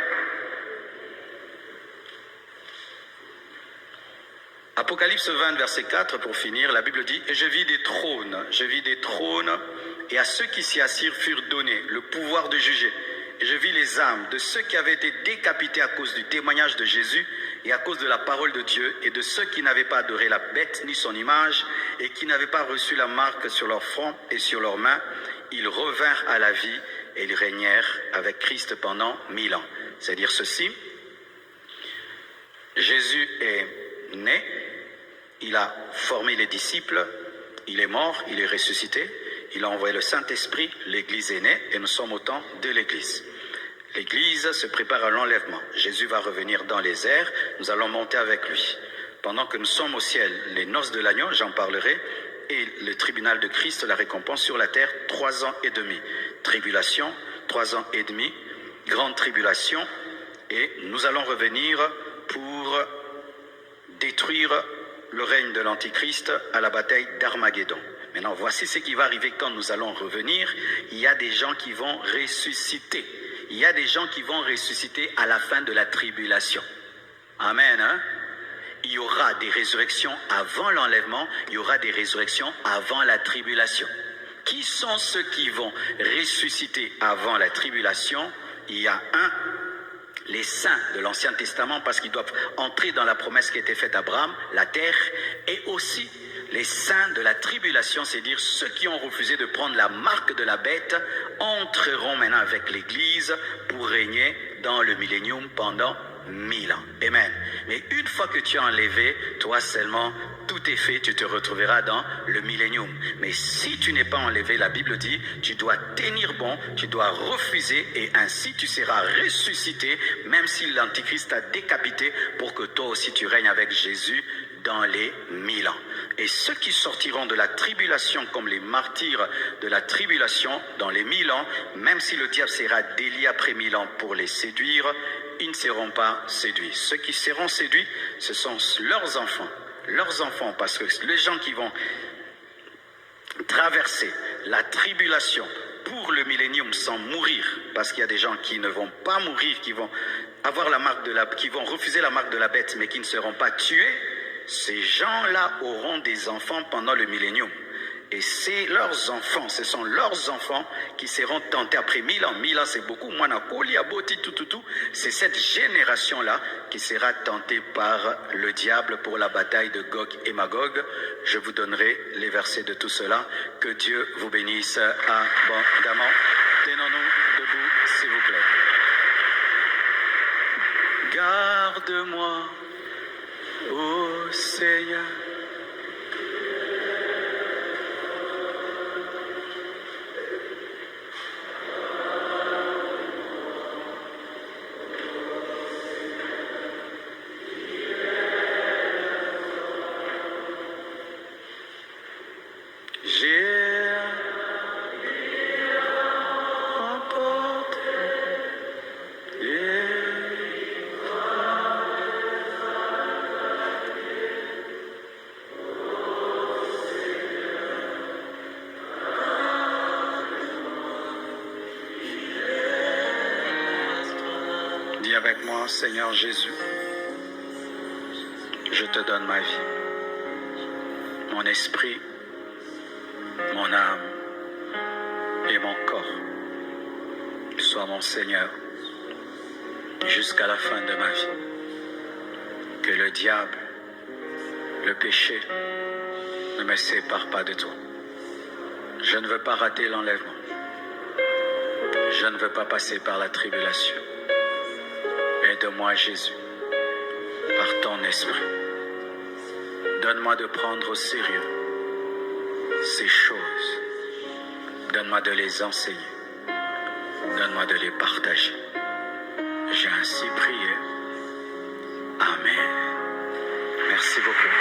Apocalypse 20, verset 4, pour finir, la Bible dit « Et je vis des trônes, et à ceux qui s'y assirent furent donnés le pouvoir de juger. Et je vis les âmes de ceux qui avaient été décapités à cause du témoignage de Jésus et à cause de la parole de Dieu, et de ceux qui n'avaient pas adoré la bête ni son image, et qui n'avaient pas reçu la marque sur leur front et sur leurs mains. Ils revinrent à la vie, et ils régnèrent avec Christ pendant 1000 ans. » C'est-à-dire ceci, Jésus est né, il a formé les disciples, il est mort, il est ressuscité, il a envoyé le Saint-Esprit, l'Église est née et nous sommes au temps de l'Église. L'Église se prépare à l'enlèvement. Jésus va revenir dans les airs, nous allons monter avec lui. Pendant que nous sommes au ciel, les noces de l'agneau, j'en parlerai, et le tribunal de Christ, la récompense sur la terre, 3 ans et demi. Tribulation, 3 ans et demi, grande tribulation, et nous allons revenir pour détruire le règne de l'Antichrist à la bataille d'Armageddon. Maintenant, voici ce qui va arriver quand nous allons revenir. Il y a des gens qui vont ressusciter. Il y a des gens qui vont ressusciter à la fin de la tribulation. Amen, hein? Il y aura des résurrections avant l'enlèvement, il y aura des résurrections avant la tribulation. Qui sont ceux qui vont ressusciter avant la tribulation? Il y a les saints de l'Ancien Testament, parce qu'ils doivent entrer dans la promesse qui a été faite à Abraham, la terre, et aussi les saints de la tribulation, c'est-à-dire ceux qui ont refusé de prendre la marque de la bête, entreront maintenant avec l'Église pour régner dans le millénium pendant 1000 ans. Amen. Mais une fois que tu as enlevé, toi seulement, tout est fait, tu te retrouveras dans le millénium. Mais si tu n'es pas enlevé, la Bible dit, tu dois tenir bon, tu dois refuser, et ainsi tu seras ressuscité, même si l'Antichrist t'a décapité, pour que toi aussi tu règnes avec Jésus dans les 1000 ans. Et ceux qui sortiront de la tribulation comme les martyrs de la tribulation dans les 1000 ans, même si le diable sera délié après 1000 ans pour les séduire, ils ne seront pas séduits. Ceux qui seront séduits, ce sont leurs enfants. Leurs enfants, parce que les gens qui vont traverser la tribulation pour le millénium sans mourir, parce qu'il y a des gens qui ne vont pas mourir, qui vont avoir la marque qui vont refuser la marque de la bête, mais qui ne seront pas tués, ces gens-là auront des enfants pendant le millénium. Et c'est leurs enfants, ce sont leurs enfants qui seront tentés après 1000 ans. 1000 ans, c'est beaucoup. C'est cette génération-là qui sera tentée par le diable pour la bataille de Gog et Magog. Je vous donnerai les versets de tout cela. Que Dieu vous bénisse abondamment. Tenons-nous debout, s'il vous plaît. Garde-moi, ô Seigneur. Dis avec moi, Seigneur Jésus, Je te donne ma vie, mon esprit, mon âme et mon corps. Sois mon Seigneur jusqu'à la fin de ma vie. Que le diable, le péché ne me sépare pas de toi. Je ne veux pas rater l'enlèvement. Je ne veux pas passer par la tribulation. Aide-moi, Jésus, par ton esprit. Donne-moi de prendre au sérieux ces choses. Donne-moi de les enseigner. Donne-moi de les partager. J'ai ainsi prié. Amen. Merci beaucoup.